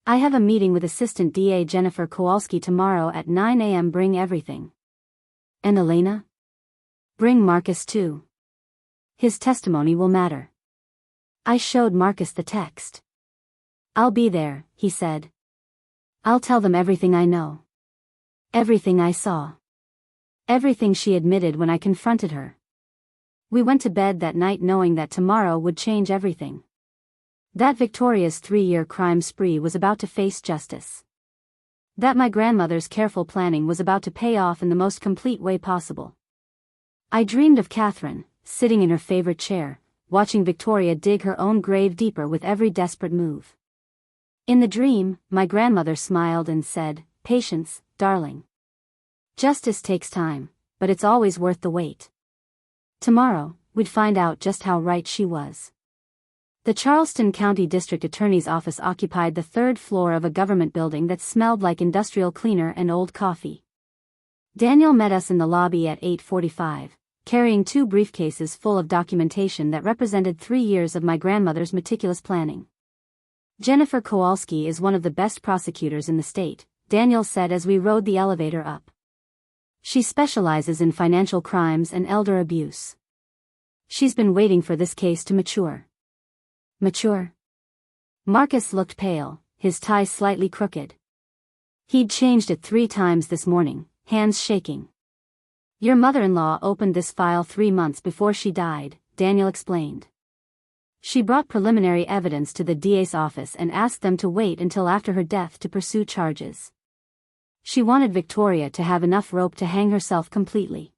I have a meeting with Assistant DA Jennifer Kowalski tomorrow at 9 a.m. Bring everything. And Elena? Bring Marcus too. His testimony will matter. I showed Marcus the text. I'll be there, he said. I'll tell them everything I know. Everything I saw. Everything she admitted when I confronted her. We went to bed that night knowing that tomorrow would change everything. That Victoria's 3-year crime spree was about to face justice. That my grandmother's careful planning was about to pay off in the most complete way possible. I dreamed of Catherine, sitting in her favorite chair, watching Victoria dig her own grave deeper with every desperate move. In the dream, my grandmother smiled and said, "Patience, darling. Justice takes time, but it's always worth the wait." Tomorrow, we'd find out just how right she was. The Charleston County District Attorney's office occupied the 3rd floor of a government building that smelled like industrial cleaner and old coffee. Daniel met us in the lobby at 8:45, carrying 2 briefcases full of documentation that represented 3 years of my grandmother's meticulous planning. Jennifer Kowalski is one of the best prosecutors in the state, Daniel said as we rode the elevator up. She specializes in financial crimes and elder abuse. She's been waiting for this case to mature. Mature? Marcus looked pale, his tie slightly crooked. He'd changed it 3 times this morning, hands shaking. Your mother-in-law opened this file 3 months before she died, Daniel explained. She brought preliminary evidence to the DA's office and asked them to wait until after her death to pursue charges. She wanted Victoria to have enough rope to hang herself completely.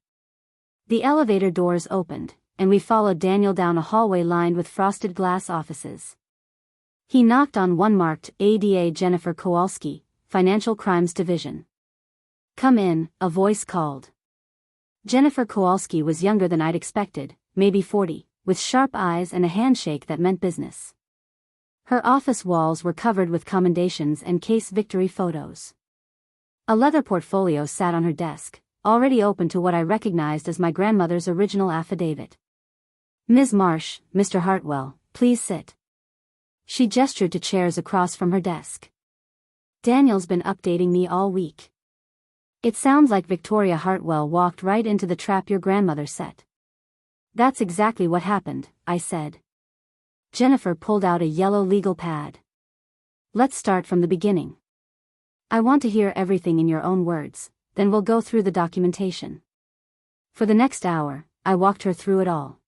The elevator doors opened, and we followed Daniel down a hallway lined with frosted glass offices. He knocked on one marked ADA Jennifer Kowalski, Financial Crimes Division. Come in, a voice called. Jennifer Kowalski was younger than I'd expected, maybe 40, with sharp eyes and a handshake that meant business. Her office walls were covered with commendations and case victory photos. A leather portfolio sat on her desk, already open to what I recognized as my grandmother's original affidavit. Ms. Marsh, Mr. Hartwell, please sit. She gestured to chairs across from her desk. Daniel's been updating me all week. It sounds like Victoria Hartwell walked right into the trap your grandmother set. That's exactly what happened, I said. Jennifer pulled out a yellow legal pad. Let's start from the beginning. I want to hear everything in your own words, then we'll go through the documentation. For the next hour, I walked her through it all.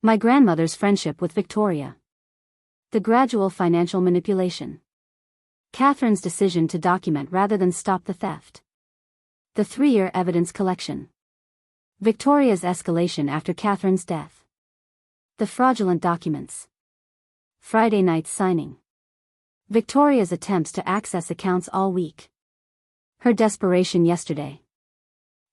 My grandmother's friendship with Victoria. The gradual financial manipulation. Catherine's decision to document rather than stop the theft. The 3-year evidence collection. Victoria's escalation after Catherine's death. The fraudulent documents. Friday night's signing. Victoria's attempts to access accounts all week. Her desperation yesterday.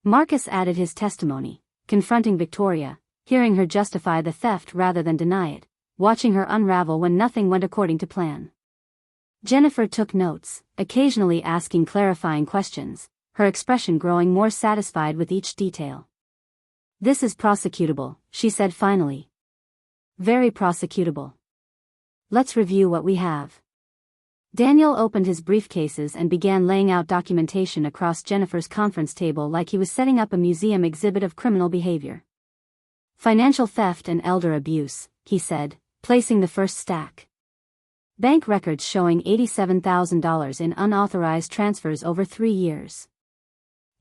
Marcus added his testimony, confronting Victoria, hearing her justify the theft rather than deny it, watching her unravel when nothing went according to plan. Jennifer took notes, occasionally asking clarifying questions, her expression growing more satisfied with each detail. This is prosecutable, she said finally. Very prosecutable. Let's review what we have. Daniel opened his briefcases and began laying out documentation across Jennifer's conference table like he was setting up a museum exhibit of criminal behavior. Financial theft and elder abuse, he said, placing the first stack. Bank records showing $87,000 in unauthorized transfers over 3 years.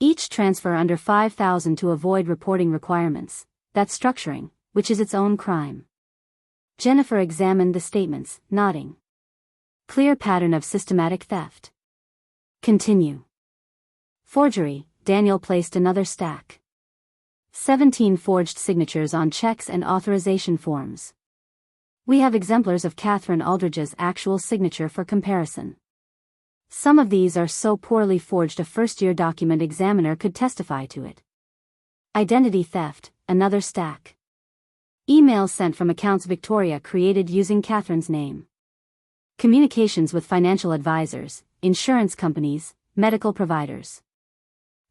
Each transfer under $5,000 to avoid reporting requirements. That's structuring, which is its own crime. Jennifer examined the statements, nodding. Clear pattern of systematic theft. Continue. Forgery, Daniel placed another stack. 17 forged signatures on checks and authorization forms. We have exemplars of Catherine Aldridge's actual signature for comparison. Some of these are so poorly forged a first-year document examiner could testify to it. Identity theft, another stack. Emails sent from accounts Victoria created using Catherine's name. Communications with financial advisors, insurance companies, medical providers.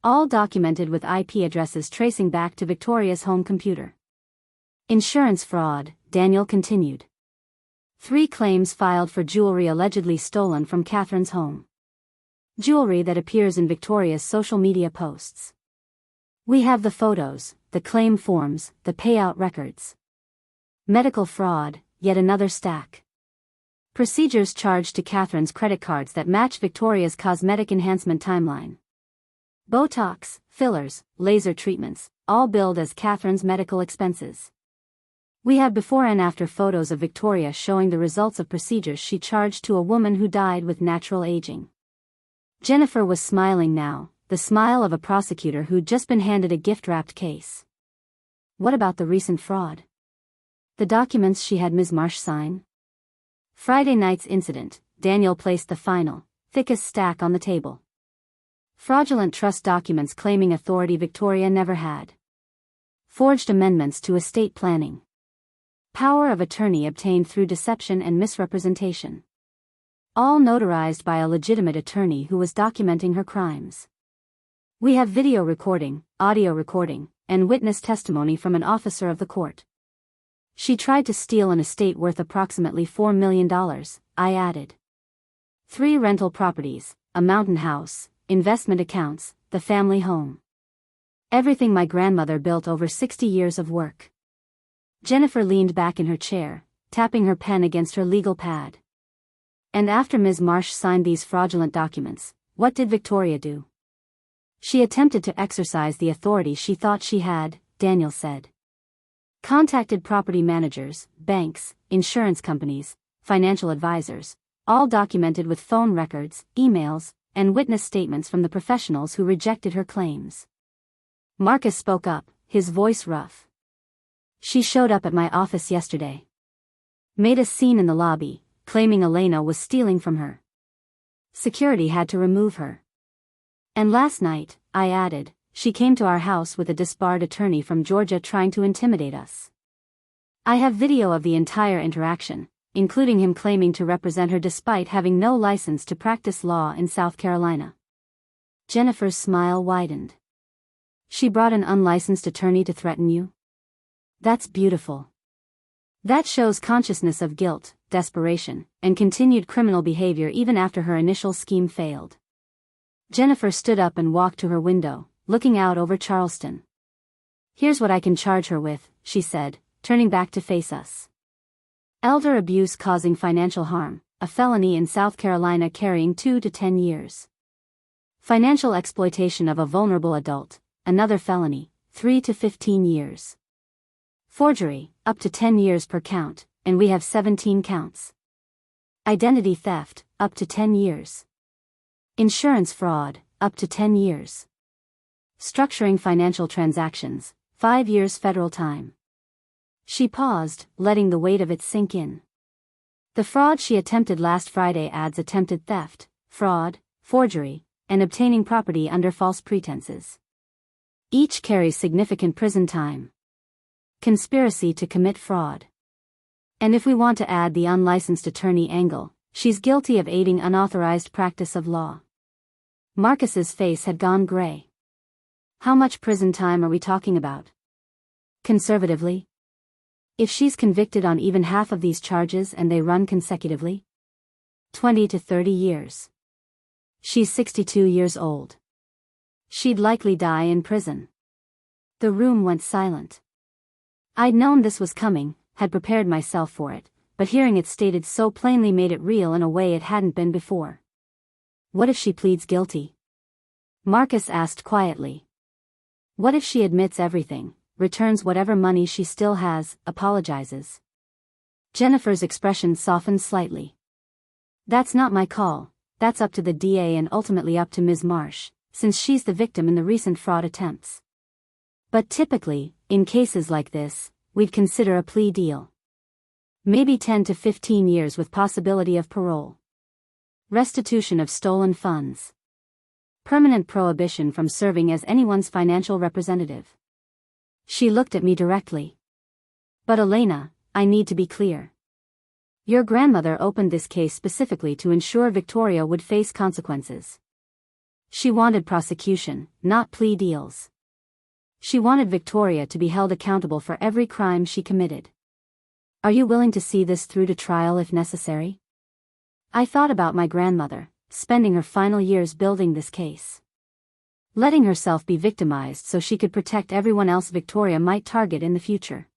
All documented with IP addresses tracing back to Victoria's home computer. Insurance fraud, Daniel continued. 3 claims filed for jewelry allegedly stolen from Catherine's home. Jewelry that appears in Victoria's social media posts. We have the photos, the claim forms, the payout records. Medical fraud, yet another stack. Procedures charged to Catherine's credit cards that match Victoria's cosmetic enhancement timeline. Botox, fillers, laser treatments, all billed as Catherine's medical expenses. We have before and after photos of Victoria showing the results of procedures she charged to a woman who died with natural aging. Jennifer was smiling now, the smile of a prosecutor who'd just been handed a gift-wrapped case. What about the recent fraud? The documents she had Ms. Marsh sign? Friday night's incident, Daniel placed the final, thickest stack on the table. Fraudulent trust documents claiming authority Victoria never had. Forged amendments to estate planning. Power of attorney obtained through deception and misrepresentation. All notarized by a legitimate attorney who was documenting her crimes. We have video recording, audio recording, and witness testimony from an officer of the court. She tried to steal an estate worth approximately $4 million, I added. 3 rental properties, a mountain house, investment accounts, the family home. Everything my grandmother built over 60 years of work. Jennifer leaned back in her chair, tapping her pen against her legal pad. And after Ms. Marsh signed these fraudulent documents, what did Victoria do? She attempted to exercise the authority she thought she had, Daniel said. Contacted property managers, banks, insurance companies, financial advisors, all documented with phone records, emails, and witness statements from the professionals who rejected her claims. Marcus spoke up, his voice rough. She showed up at my office yesterday. Made a scene in the lobby, claiming Elena was stealing from her. Security had to remove her. And last night, I added, she came to our house with a disbarred attorney from Georgia trying to intimidate us. I have video of the entire interaction, including him claiming to represent her despite having no license to practice law in South Carolina. Jennifer's smile widened. She brought an unlicensed attorney to threaten you? That's beautiful. That shows consciousness of guilt, desperation, and continued criminal behavior even after her initial scheme failed. Jennifer stood up and walked to her window, looking out over Charleston. Here's what I can charge her with, she said, turning back to face us. Elder abuse causing financial harm, a felony in South Carolina carrying 2 to 10 years. Financial exploitation of a vulnerable adult, another felony, 3 to 15 years. Forgery, up to 10 years per count, and we have 17 counts. Identity theft, up to 10 years. Insurance fraud, up to 10 years. Structuring financial transactions, 5 years federal time. She paused, letting the weight of it sink in. The fraud she attempted last Friday adds attempted theft, fraud, forgery, and obtaining property under false pretenses. Each carries significant prison time. Conspiracy to commit fraud. And if we want to add the unlicensed attorney angle, she's guilty of aiding unauthorized practice of law. Marcus's face had gone gray. How much prison time are we talking about? Conservatively? If she's convicted on even half of these charges and they run consecutively? 20 to 30 years. She's 62 years old. She'd likely die in prison. The room went silent. I'd known this was coming, had prepared myself for it, but hearing it stated so plainly made it real in a way it hadn't been before. What if she pleads guilty? Marcus asked quietly. What if she admits everything, returns whatever money she still has, apologizes? Jennifer's expression softened slightly. That's not my call, that's up to the DA and ultimately up to Ms. Marsh, since she's the victim in the recent fraud attempts. But typically, in cases like this, we'd consider a plea deal. Maybe 10 to 15 years with possibility of parole. Restitution of stolen funds. Permanent prohibition from serving as anyone's financial representative. She looked at me directly. But Elena, I need to be clear. Your grandmother opened this case specifically to ensure Victoria would face consequences. She wanted prosecution, not plea deals. She wanted Victoria to be held accountable for every crime she committed. Are you willing to see this through to trial if necessary? I thought about my grandmother, spending her final years building this case. Letting herself be victimized so she could protect everyone else Victoria might target in the future.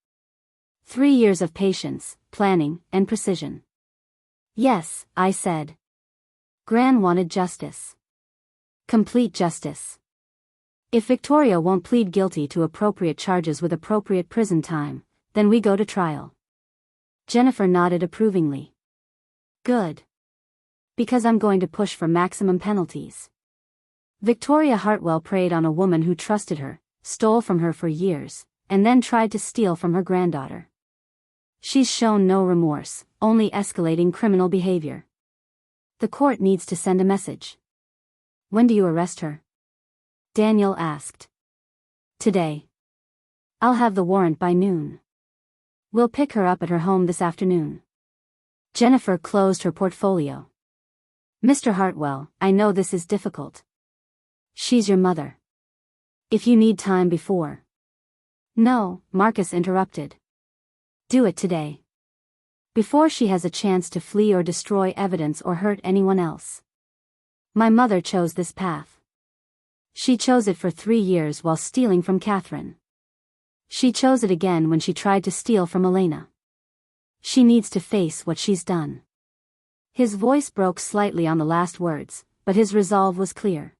3 years of patience, planning, and precision. Yes, I said. Gran wanted justice. Complete justice. If Victoria won't plead guilty to appropriate charges with appropriate prison time, then we go to trial. Jennifer nodded approvingly. Good. Because I'm going to push for maximum penalties. Victoria Hartwell preyed on a woman who trusted her, stole from her for years, and then tried to steal from her granddaughter. She's shown no remorse, only escalating criminal behavior. The court needs to send a message. When do you arrest her? Daniel asked. Today. I'll have the warrant by noon. We'll pick her up at her home this afternoon. Jennifer closed her portfolio. Mr. Hartwell, I know this is difficult. She's your mother. If you need time before. No, Marcus interrupted. Do it today. Before she has a chance to flee or destroy evidence or hurt anyone else. My mother chose this path. She chose it for 3 years while stealing from Catherine. She chose it again when she tried to steal from Elena. She needs to face what she's done. His voice broke slightly on the last words, but his resolve was clear.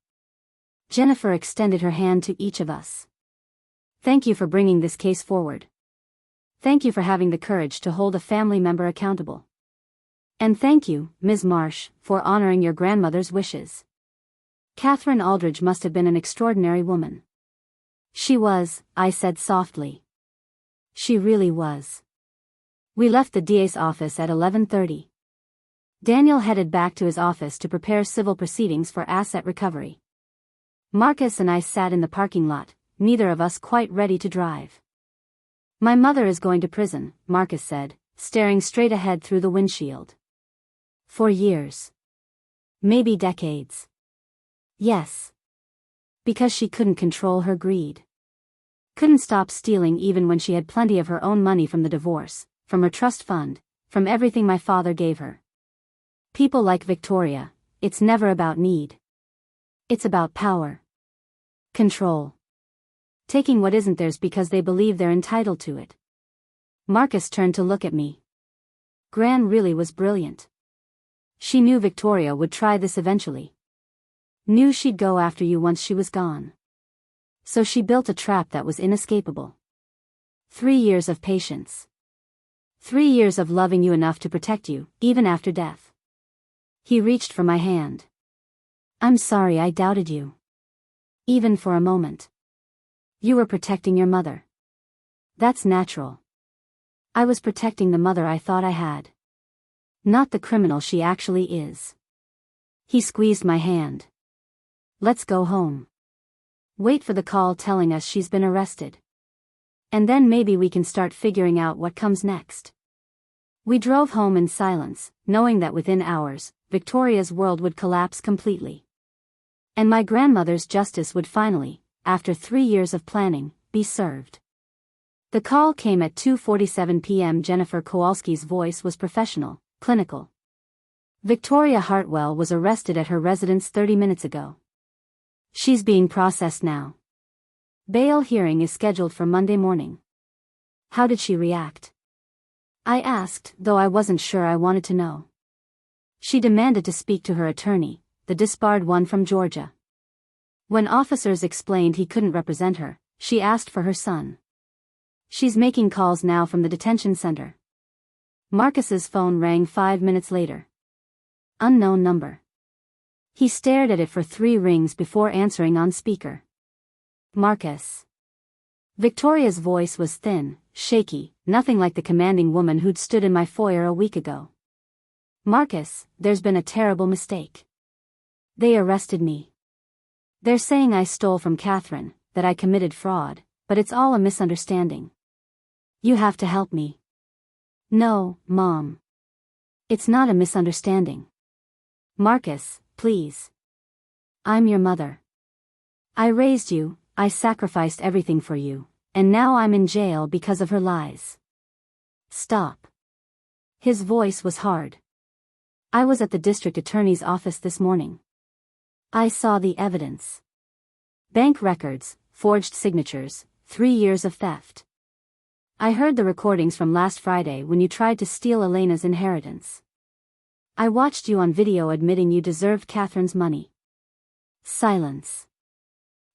Jennifer extended her hand to each of us. Thank you for bringing this case forward. Thank you for having the courage to hold a family member accountable. And thank you, Ms. Marsh, for honoring your grandmother's wishes. Catherine Aldridge must have been an extraordinary woman. She was, I said softly. She really was. We left the DA's office at 11:30. Daniel headed back to his office to prepare civil proceedings for asset recovery. Marcus and I sat in the parking lot, neither of us quite ready to drive. My mother is going to prison, Marcus said, staring straight ahead through the windshield. For years. Maybe decades. Yes. Because she couldn't control her greed. Couldn't stop stealing even when she had plenty of her own money from the divorce, from her trust fund, from everything my father gave her. People like Victoria, it's never about need. It's about power. Control. Taking what isn't theirs because they believe they're entitled to it. Marcus turned to look at me. Gran really was brilliant. She knew Victoria would try this eventually. Knew she'd go after you once she was gone. So she built a trap that was inescapable. 3 years of patience. 3 years of loving you enough to protect you, even after death. He reached for my hand. I'm sorry I doubted you. Even for a moment. You were protecting your mother. That's natural. I was protecting the mother I thought I had. Not the criminal she actually is. He squeezed my hand. Let's go home. Wait for the call telling us she's been arrested. And then maybe we can start figuring out what comes next. We drove home in silence, knowing that within hours, Victoria's world would collapse completely. And my grandmother's justice would finally, after 3 years of planning, be served. The call came at 2:47 p.m. Jennifer Kowalski's voice was professional, clinical. Victoria Hartwell was arrested at her residence 30 minutes ago. She's being processed now. Bail hearing is scheduled for Monday morning. How did she react? I asked, though I wasn't sure I wanted to know. She demanded to speak to her attorney, the disbarred one from Georgia. When officers explained he couldn't represent her, she asked for her son. She's making calls now from the detention center. Marcus's phone rang 5 minutes later. Unknown number. He stared at it for 3 rings before answering on speaker. Marcus. Victoria's voice was thin, shaky, nothing like the commanding woman who'd stood in my foyer a week ago. Marcus, there's been a terrible mistake. They arrested me. They're saying I stole from Catherine, that I committed fraud, but it's all a misunderstanding. You have to help me. No, Mom. It's not a misunderstanding. Marcus, please. I'm your mother. I raised you, I sacrificed everything for you, and now I'm in jail because of her lies. Stop. His voice was hard. I was at the district attorney's office this morning. I saw the evidence. Bank records, forged signatures, 3 years of theft. I heard the recordings from last Friday when you tried to steal Elena's inheritance. I watched you on video admitting you deserved Catherine's money. Silence.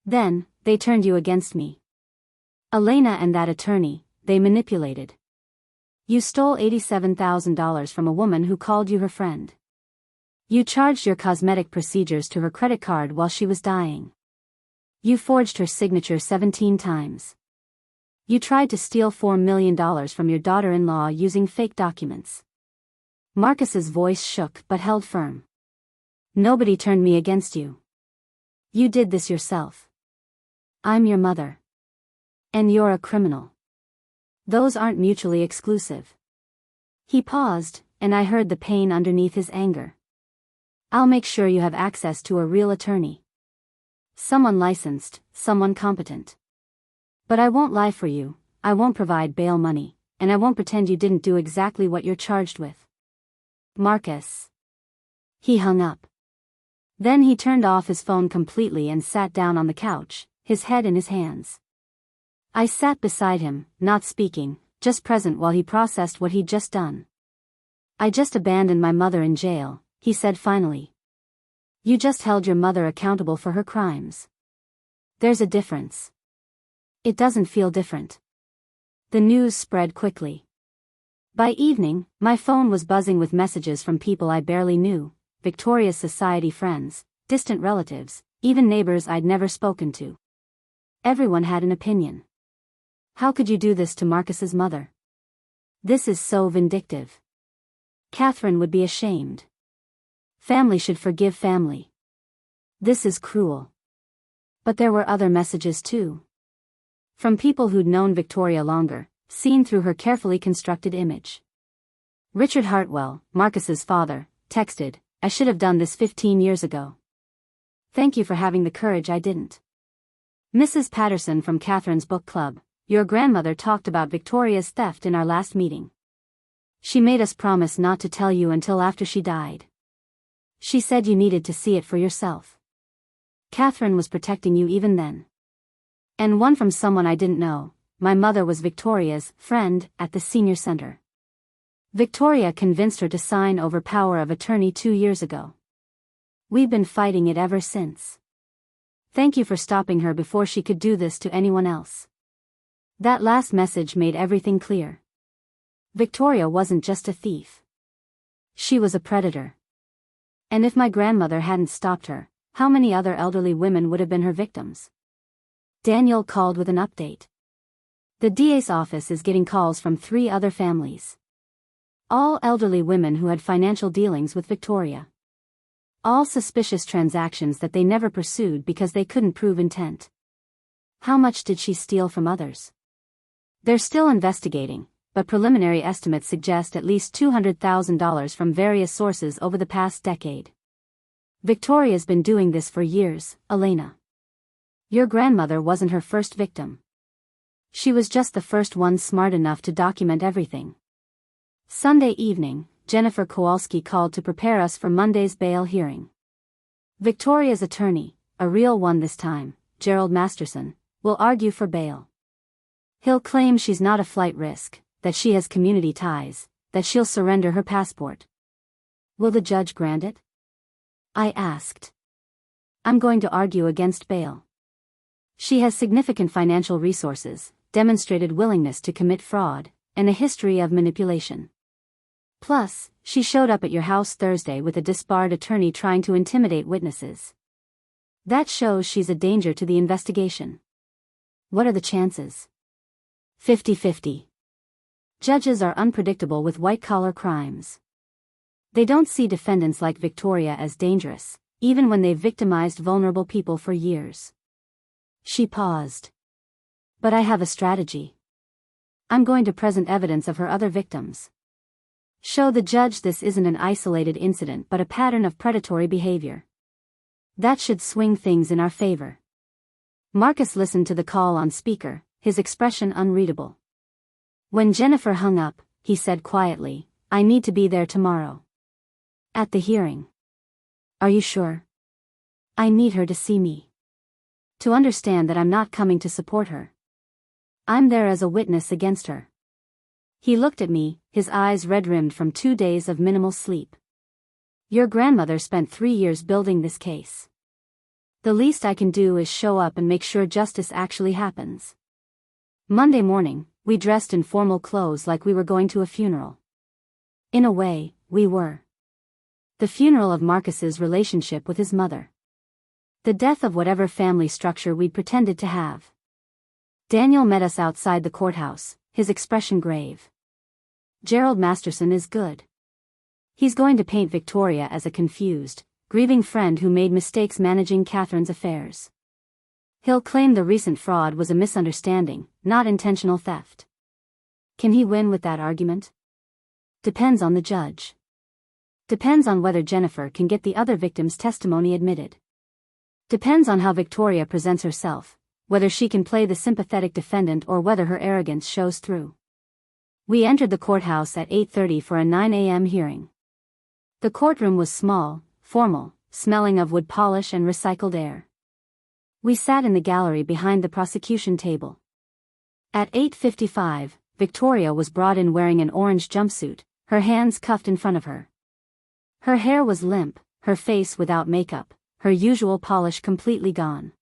Then, they turned you against me. Elena and that attorney, they manipulated. You stole $87,000 from a woman who called you her friend. You charged your cosmetic procedures to her credit card while she was dying. You forged her signature 17 times. You tried to steal $4 million from your daughter-in-law using fake documents. Marcus's voice shook but held firm. Nobody turned me against you. You did this yourself. I'm your mother. And you're a criminal. Those aren't mutually exclusive. He paused, and I heard the pain underneath his anger. I'll make sure you have access to a real attorney. Someone licensed, someone competent. But I won't lie for you, I won't provide bail money, and I won't pretend you didn't do exactly what you're charged with. Marcus. He hung up. Then he turned off his phone completely and sat down on the couch, his head in his hands. I sat beside him, not speaking, just present while he processed what he'd just done. I just abandoned my mother in jail, he said finally. You just held your mother accountable for her crimes. There's a difference. It doesn't feel different. The news spread quickly. By evening, my phone was buzzing with messages from people I barely knew, Victoria's society friends, distant relatives, even neighbors I'd never spoken to. Everyone had an opinion. How could you do this to Marcus's mother? This is so vindictive. Catherine would be ashamed. Family should forgive family. This is cruel. But there were other messages too. From people who'd known Victoria longer, seen through her carefully constructed image. Richard Hartwell, Marcus's father, texted, I should have done this 15 years ago. Thank you for having the courage I didn't. Mrs. Patterson from Catherine's book club, your grandmother talked about Victoria's theft in our last meeting. She made us promise not to tell you until after she died. She said you needed to see it for yourself. Catherine was protecting you even then. And one from someone I didn't know. My mother was Victoria's friend at the senior center. Victoria convinced her to sign over power of attorney 2 years ago. We've been fighting it ever since. Thank you for stopping her before she could do this to anyone else. That last message made everything clear. Victoria wasn't just a thief. She was a predator. And if my grandmother hadn't stopped her, how many other elderly women would have been her victims? Daniel called with an update. The DA's office is getting calls from 3 other families. All elderly women who had financial dealings with Victoria. All suspicious transactions that they never pursued because they couldn't prove intent. How much did she steal from others? They're still investigating, but preliminary estimates suggest at least $200,000 from various sources over the past decade. Victoria's been doing this for years, Elena. Your grandmother wasn't her first victim. She was just the first one smart enough to document everything. Sunday evening, Jennifer Kowalski called to prepare us for Monday's bail hearing. Victoria's attorney, a real one this time, Gerald Masterson, will argue for bail. He'll claim she's not a flight risk, that she has community ties, that she'll surrender her passport. Will the judge grant it? I asked. I'm going to argue against bail. She has significant financial resources, demonstrated willingness to commit fraud, and a history of manipulation. Plus, she showed up at your house Thursday with a disbarred attorney trying to intimidate witnesses. That shows she's a danger to the investigation. What are the chances? 50-50. Judges are unpredictable with white-collar crimes. They don't see defendants like Victoria as dangerous, even when they've victimized vulnerable people for years. She paused. But I have a strategy. I'm going to present evidence of her other victims. Show the judge this isn't an isolated incident but a pattern of predatory behavior. That should swing things in our favor. Marcus listened to the call on speaker, his expression unreadable. When Jennifer hung up, he said quietly, "I need to be there tomorrow." At the hearing. Are you sure? I need her to see me. To understand that I'm not coming to support her. I'm there as a witness against her. He looked at me, his eyes red-rimmed from 2 days of minimal sleep. Your grandmother spent 3 years building this case. The least I can do is show up and make sure justice actually happens. Monday morning, we dressed in formal clothes like we were going to a funeral. In a way, we were. The funeral of Marcus's relationship with his mother. The death of whatever family structure we'd pretended to have. Daniel met us outside the courthouse, his expression grave. Gerald Masterson is good. He's going to paint Victoria as a confused, grieving friend who made mistakes managing Catherine's affairs. He'll claim the recent fraud was a misunderstanding, not intentional theft. Can he win with that argument? Depends on the judge. Depends on whether Jennifer can get the other victims' testimony admitted. Depends on how Victoria presents herself, whether she can play the sympathetic defendant or whether her arrogance shows through. We entered the courthouse at 8:30 for a 9 a.m. hearing. The courtroom was small, formal, smelling of wood polish and recycled air. We sat in the gallery behind the prosecution table. At 8:55, Victoria was brought in wearing an orange jumpsuit, her hands cuffed in front of her. Her hair was limp, her face without makeup, her usual polish completely gone.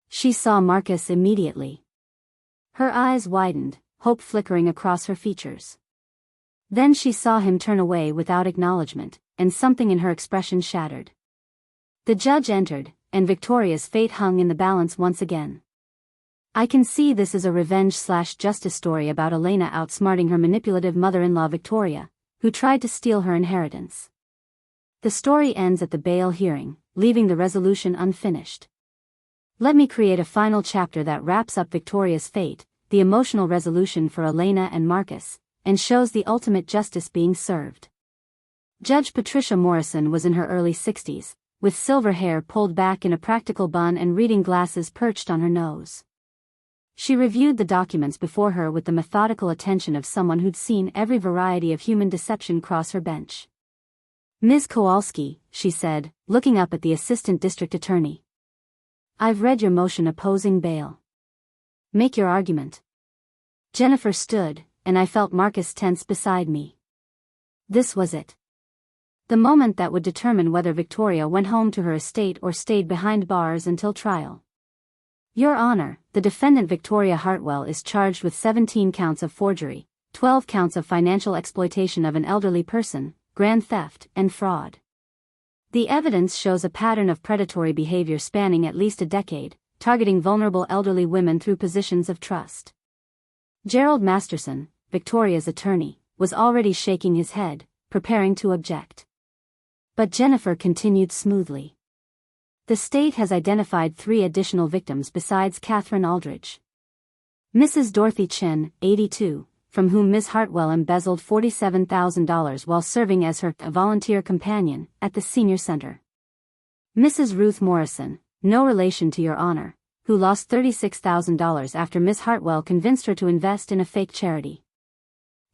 She saw Marcus immediately. Her eyes widened, hope flickering across her features. Then she saw him turn away without acknowledgement, and something in her expression shattered. The judge entered, and Victoria's fate hung in the balance once again. I can see this is a revenge/justice story about Elena outsmarting her manipulative mother-in-law Victoria, who tried to steal her inheritance. The story ends at the bail hearing, leaving the resolution unfinished. Let me create a final chapter that wraps up Victoria's fate, the emotional resolution for Elena and Marcus, and shows the ultimate justice being served. Judge Patricia Morrison was in her early 60s, with silver hair pulled back in a practical bun and reading glasses perched on her nose. She reviewed the documents before her with the methodical attention of someone who'd seen every variety of human deception cross her bench. Ms. Kowalski, she said, looking up at the assistant district attorney. I've read your motion opposing bail. Make your argument. Jennifer stood, and I felt Marcus tense beside me. This was it. The moment that would determine whether Victoria went home to her estate or stayed behind bars until trial. Your Honor, the defendant Victoria Hartwell is charged with 17 counts of forgery, 12 counts of financial exploitation of an elderly person, grand theft, and fraud. The evidence shows a pattern of predatory behavior spanning at least a decade, targeting vulnerable elderly women through positions of trust. Gerald Masterson, Victoria's attorney, was already shaking his head, preparing to object. But Jennifer continued smoothly. The state has identified 3 additional victims besides Catherine Aldridge. Mrs. Dorothy Chen, 82, from whom Ms. Hartwell embezzled $47,000 while serving as her volunteer companion at the senior center. Mrs. Ruth Morrison, no relation to Your Honor, who lost $36,000 after Ms. Hartwell convinced her to invest in a fake charity.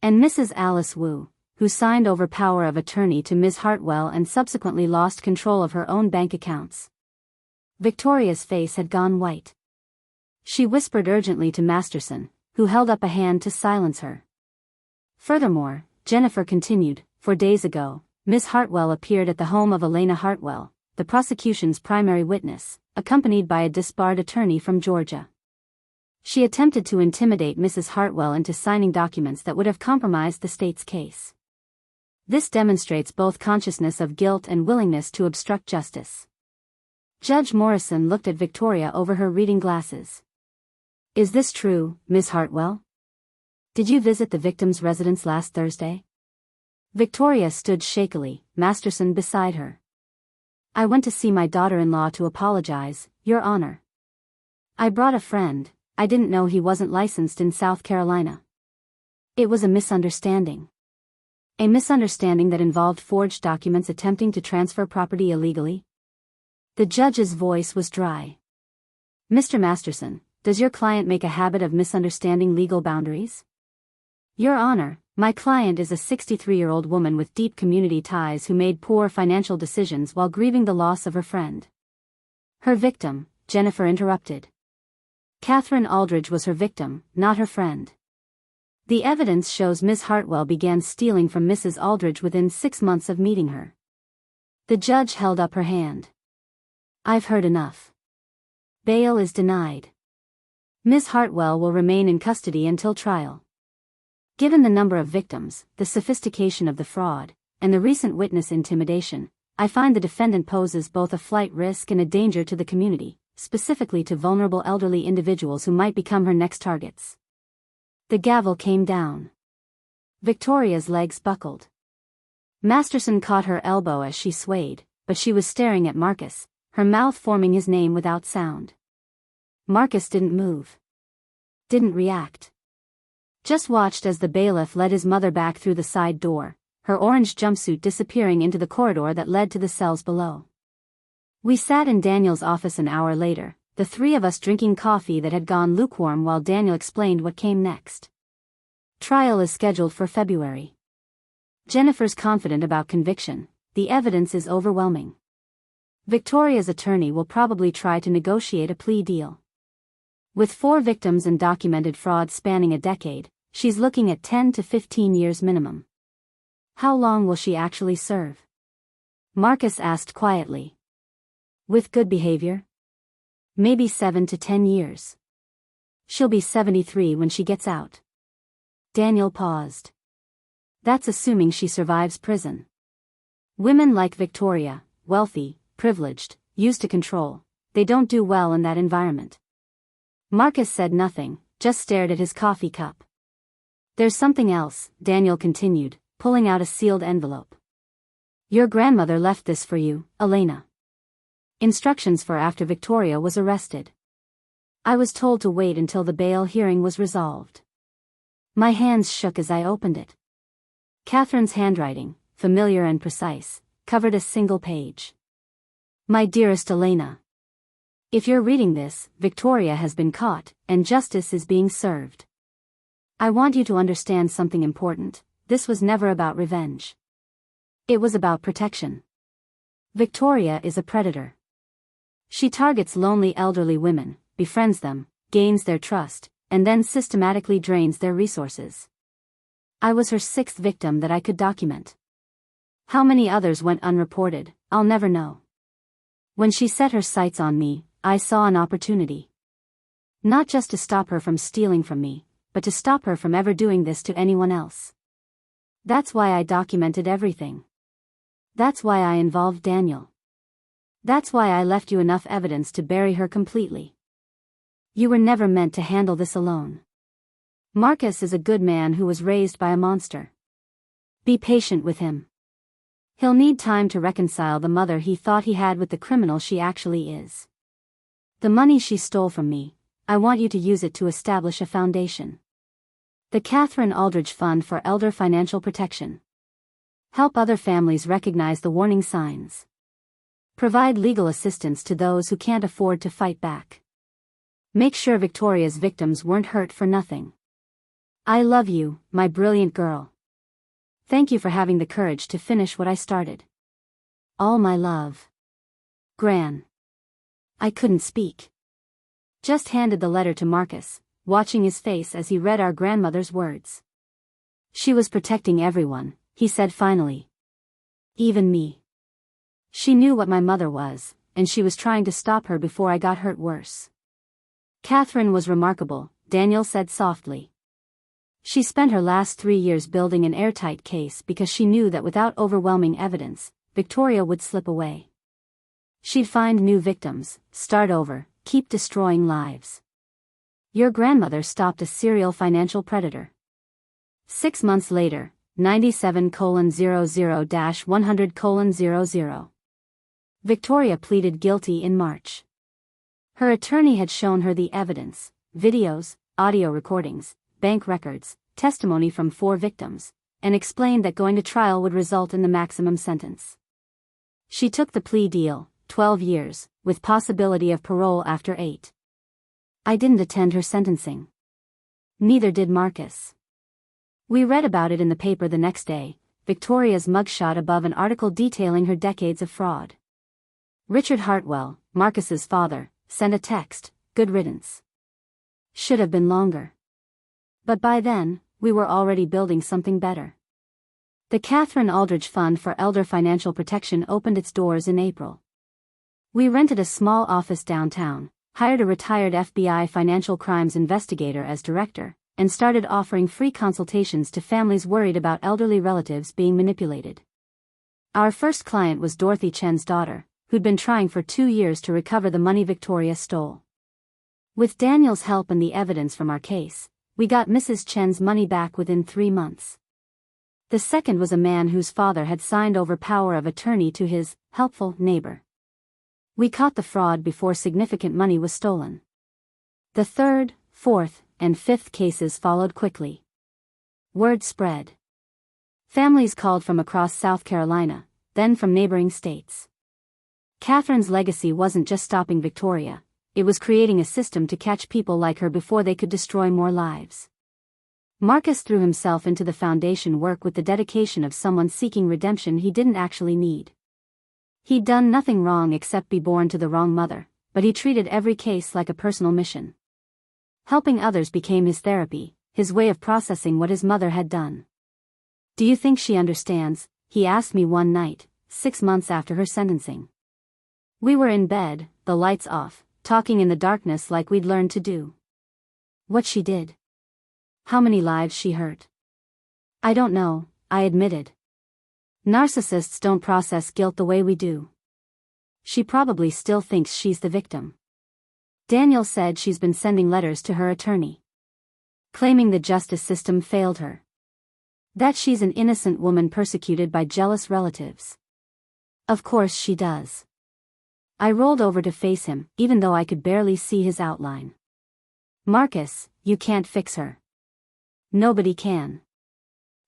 And Mrs. Alice Wu, who signed over power of attorney to Ms. Hartwell and subsequently lost control of her own bank accounts. Victoria's face had gone white. She whispered urgently to Masterson, who held up a hand to silence her. Furthermore, Jennifer continued, 4 days ago, Ms. Hartwell appeared at the home of Elena Hartwell, the prosecution's primary witness, accompanied by a disbarred attorney from Georgia. She attempted to intimidate Mrs. Hartwell into signing documents that would have compromised the state's case. This demonstrates both consciousness of guilt and willingness to obstruct justice. Judge Morrison looked at Victoria over her reading glasses. Is this true, Ms. Hartwell? Did you visit the victim's residence last Thursday? Victoria stood shakily, Masterson beside her. I went to see my daughter-in-law to apologize, Your Honor. I brought a friend. I didn't know he wasn't licensed in South Carolina. It was a misunderstanding. A misunderstanding that involved forged documents attempting to transfer property illegally? The judge's voice was dry. Mr. Masterson, does your client make a habit of misunderstanding legal boundaries? Your Honor, my client is a 63-year-old woman with deep community ties who made poor financial decisions while grieving the loss of her friend. Her victim, Jennifer interrupted. Catherine Aldridge was her victim, not her friend. The evidence shows Ms. Hartwell began stealing from Mrs. Aldridge within 6 months of meeting her. The judge held up her hand. I've heard enough. Bail is denied. Ms. Hartwell will remain in custody until trial. Given the number of victims, the sophistication of the fraud, and the recent witness intimidation, I find the defendant poses both a flight risk and a danger to the community, specifically to vulnerable elderly individuals who might become her next targets. The gavel came down. Victoria's legs buckled. Masterson caught her elbow as she swayed, but she was staring at Marcus, her mouth forming his name without sound. Marcus didn't move. Didn't react. Just watched as the bailiff led his mother back through the side door, her orange jumpsuit disappearing into the corridor that led to the cells below. We sat in Daniel's office an hour later, the three of us drinking coffee that had gone lukewarm while Daniel explained what came next. Trial is scheduled for February. Jennifer's confident about conviction. The evidence is overwhelming. Victoria's attorney will probably try to negotiate a plea deal. With 4 victims and documented fraud spanning a decade, she's looking at 10 to 15 years minimum. How long will she actually serve? Marcus asked quietly. With good behavior? Maybe 7 to 10 years. She'll be 73 when she gets out. Daniel paused. That's assuming she survives prison. Women like Victoria, wealthy, privileged, used to control, they don't do well in that environment. Marcus said nothing, just stared at his coffee cup. There's something else, Daniel continued, pulling out a sealed envelope. Your grandmother left this for you, Elena. Instructions for after Victoria was arrested. I was told to wait until the bail hearing was resolved. My hands shook as I opened it. Catherine's handwriting, familiar and precise, covered a single page. My dearest Elena. If you're reading this, Victoria has been caught, and justice is being served. I want you to understand something important. This was never about revenge. It was about protection. Victoria is a predator. She targets lonely elderly women, befriends them, gains their trust, and then systematically drains their resources. I was her 6th victim that I could document. How many others went unreported, I'll never know. When she set her sights on me, I saw an opportunity. Not just to stop her from stealing from me, but to stop her from ever doing this to anyone else. That's why I documented everything. That's why I involved Daniel. That's why I left you enough evidence to bury her completely. You were never meant to handle this alone. Marcus is a good man who was raised by a monster. Be patient with him. He'll need time to reconcile the mother he thought he had with the criminal she actually is. The money she stole from me, I want you to use it to establish a foundation. The Catherine Aldridge Fund for Elder Financial Protection. Help other families recognize the warning signs. Provide legal assistance to those who can't afford to fight back. Make sure Victoria's victims weren't hurt for nothing. I love you, my brilliant girl. Thank you for having the courage to finish what I started. All my love. Gran. I couldn't speak. Just handed the letter to Marcus, watching his face as he read our grandmother's words. She was protecting everyone, he said finally. Even me. She knew what my mother was, and she was trying to stop her before I got hurt worse. Catherine was remarkable, Daniel said softly. She spent her last 3 years building an airtight case because she knew that without overwhelming evidence, Victoria would slip away. She'd find new victims, start over, keep destroying lives. Your grandmother stopped a serial financial predator. 6 months later, 97:00-100:00. Victoria pleaded guilty in March. Her attorney had shown her the evidence, videos, audio recordings, bank records, testimony from 4 victims, and explained that going to trial would result in the maximum sentence. She took the plea deal, 12 years, with possibility of parole after 8. I didn't attend her sentencing. Neither did Marcus. We read about it in the paper the next day, Victoria's mugshot above an article detailing her decades of fraud. Richard Hartwell, Marcus's father, sent a text, "Good riddance. Should have been longer." But by then, we were already building something better. The Catherine Aldridge Fund for Elder Financial Protection opened its doors in April. We rented a small office downtown, hired a retired FBI financial crimes investigator as director, and started offering free consultations to families worried about elderly relatives being manipulated. Our first client was Dorothy Chen's daughter, who'd been trying for 2 years to recover the money Victoria stole. With Daniel's help and the evidence from our case, we got Mrs. Chen's money back within 3 months. The second was a man whose father had signed over power of attorney to his helpful neighbor. We caught the fraud before significant money was stolen. The third, fourth, and fifth cases followed quickly. Word spread. Families called from across South Carolina, then from neighboring states. Catherine's legacy wasn't just stopping Victoria, it was creating a system to catch people like her before they could destroy more lives. Marcus threw himself into the foundation work with the dedication of someone seeking redemption he didn't actually need. He'd done nothing wrong except be born to the wrong mother, but he treated every case like a personal mission. Helping others became his therapy, his way of processing what his mother had done. "Do you think she understands?" he asked me one night, 6 months after her sentencing. We were in bed, the lights off, talking in the darkness like we'd learned to do. What she did. How many lives she hurt. I don't know, I admitted. Narcissists don't process guilt the way we do. She probably still thinks she's the victim. Daniel said she's been sending letters to her attorney, claiming the justice system failed her. That she's an innocent woman persecuted by jealous relatives. Of course she does. I rolled over to face him, even though I could barely see his outline. "Marcus, you can't fix her. Nobody can.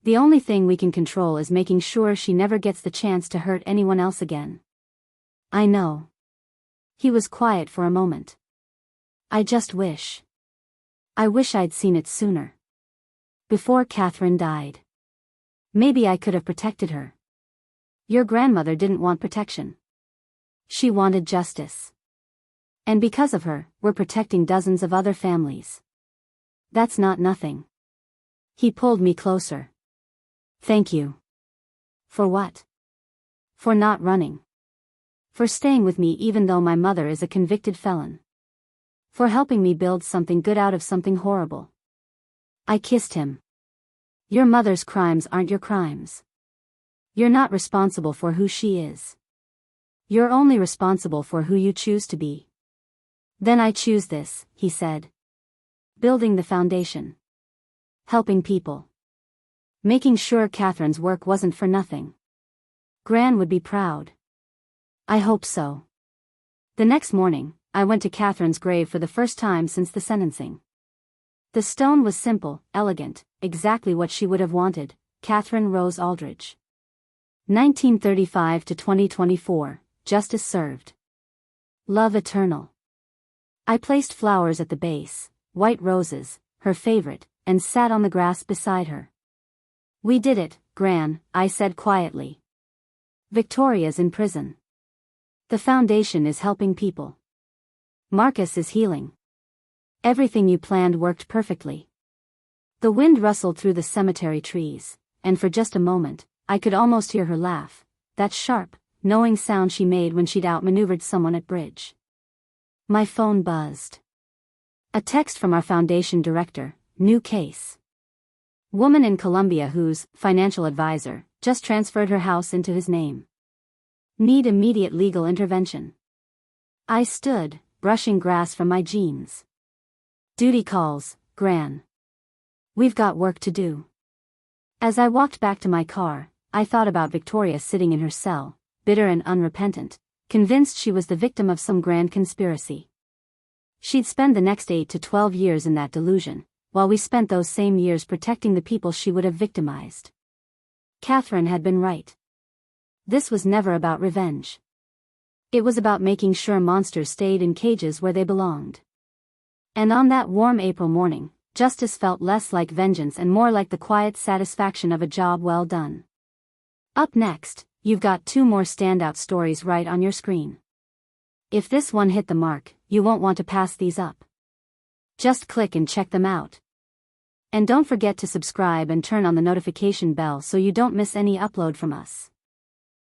The only thing we can control is making sure she never gets the chance to hurt anyone else again." "I know." He was quiet for a moment. I wish I'd seen it sooner. Before Catherine died. Maybe I could have protected her. Your grandmother didn't want protection. She wanted justice. And because of her, we're protecting dozens of other families. That's not nothing. He pulled me closer. Thank you. For what? For not running. For staying with me even though my mother is a convicted felon. For helping me build something good out of something horrible. I kissed him. Your mother's crimes aren't your crimes. You're not responsible for who she is. You're only responsible for who you choose to be. Then I choose this, he said. Building the foundation. Helping people. Making sure Catherine's work wasn't for nothing. Gran would be proud. I hope so. The next morning, I went to Catherine's grave for the first time since the sentencing. The stone was simple, elegant, exactly what she would have wanted, Catherine Rose Aldridge. 1935 to 2024, justice served. Love eternal. I placed flowers at the base, white roses, her favorite, and sat on the grass beside her. We did it, Gran, I said quietly. Victoria's in prison. The foundation is helping people. Marcus is healing. Everything you planned worked perfectly. The wind rustled through the cemetery trees, and for just a moment, I could almost hear her laugh, that sharp, knowing sound she made when she'd outmaneuvered someone at bridge. My phone buzzed. A text from our foundation director, new case. Woman in Colombia whose financial advisor just transferred her house into his name. Need immediate legal intervention. I stood, brushing grass from my jeans. Duty calls, Gran. We've got work to do. As I walked back to my car, I thought about Victoria sitting in her cell, bitter and unrepentant, convinced she was the victim of some grand conspiracy. She'd spend the next 8 to 12 years in that delusion, while we spent those same years protecting the people she would have victimized. Catherine had been right. This was never about revenge. It was about making sure monsters stayed in cages where they belonged. And on that warm April morning, justice felt less like vengeance and more like the quiet satisfaction of a job well done. Up next, you've got 2 more standout stories right on your screen. If this one hit the mark, you won't want to pass these up. Just click and check them out. And don't forget to subscribe and turn on the notification bell so you don't miss any upload from us.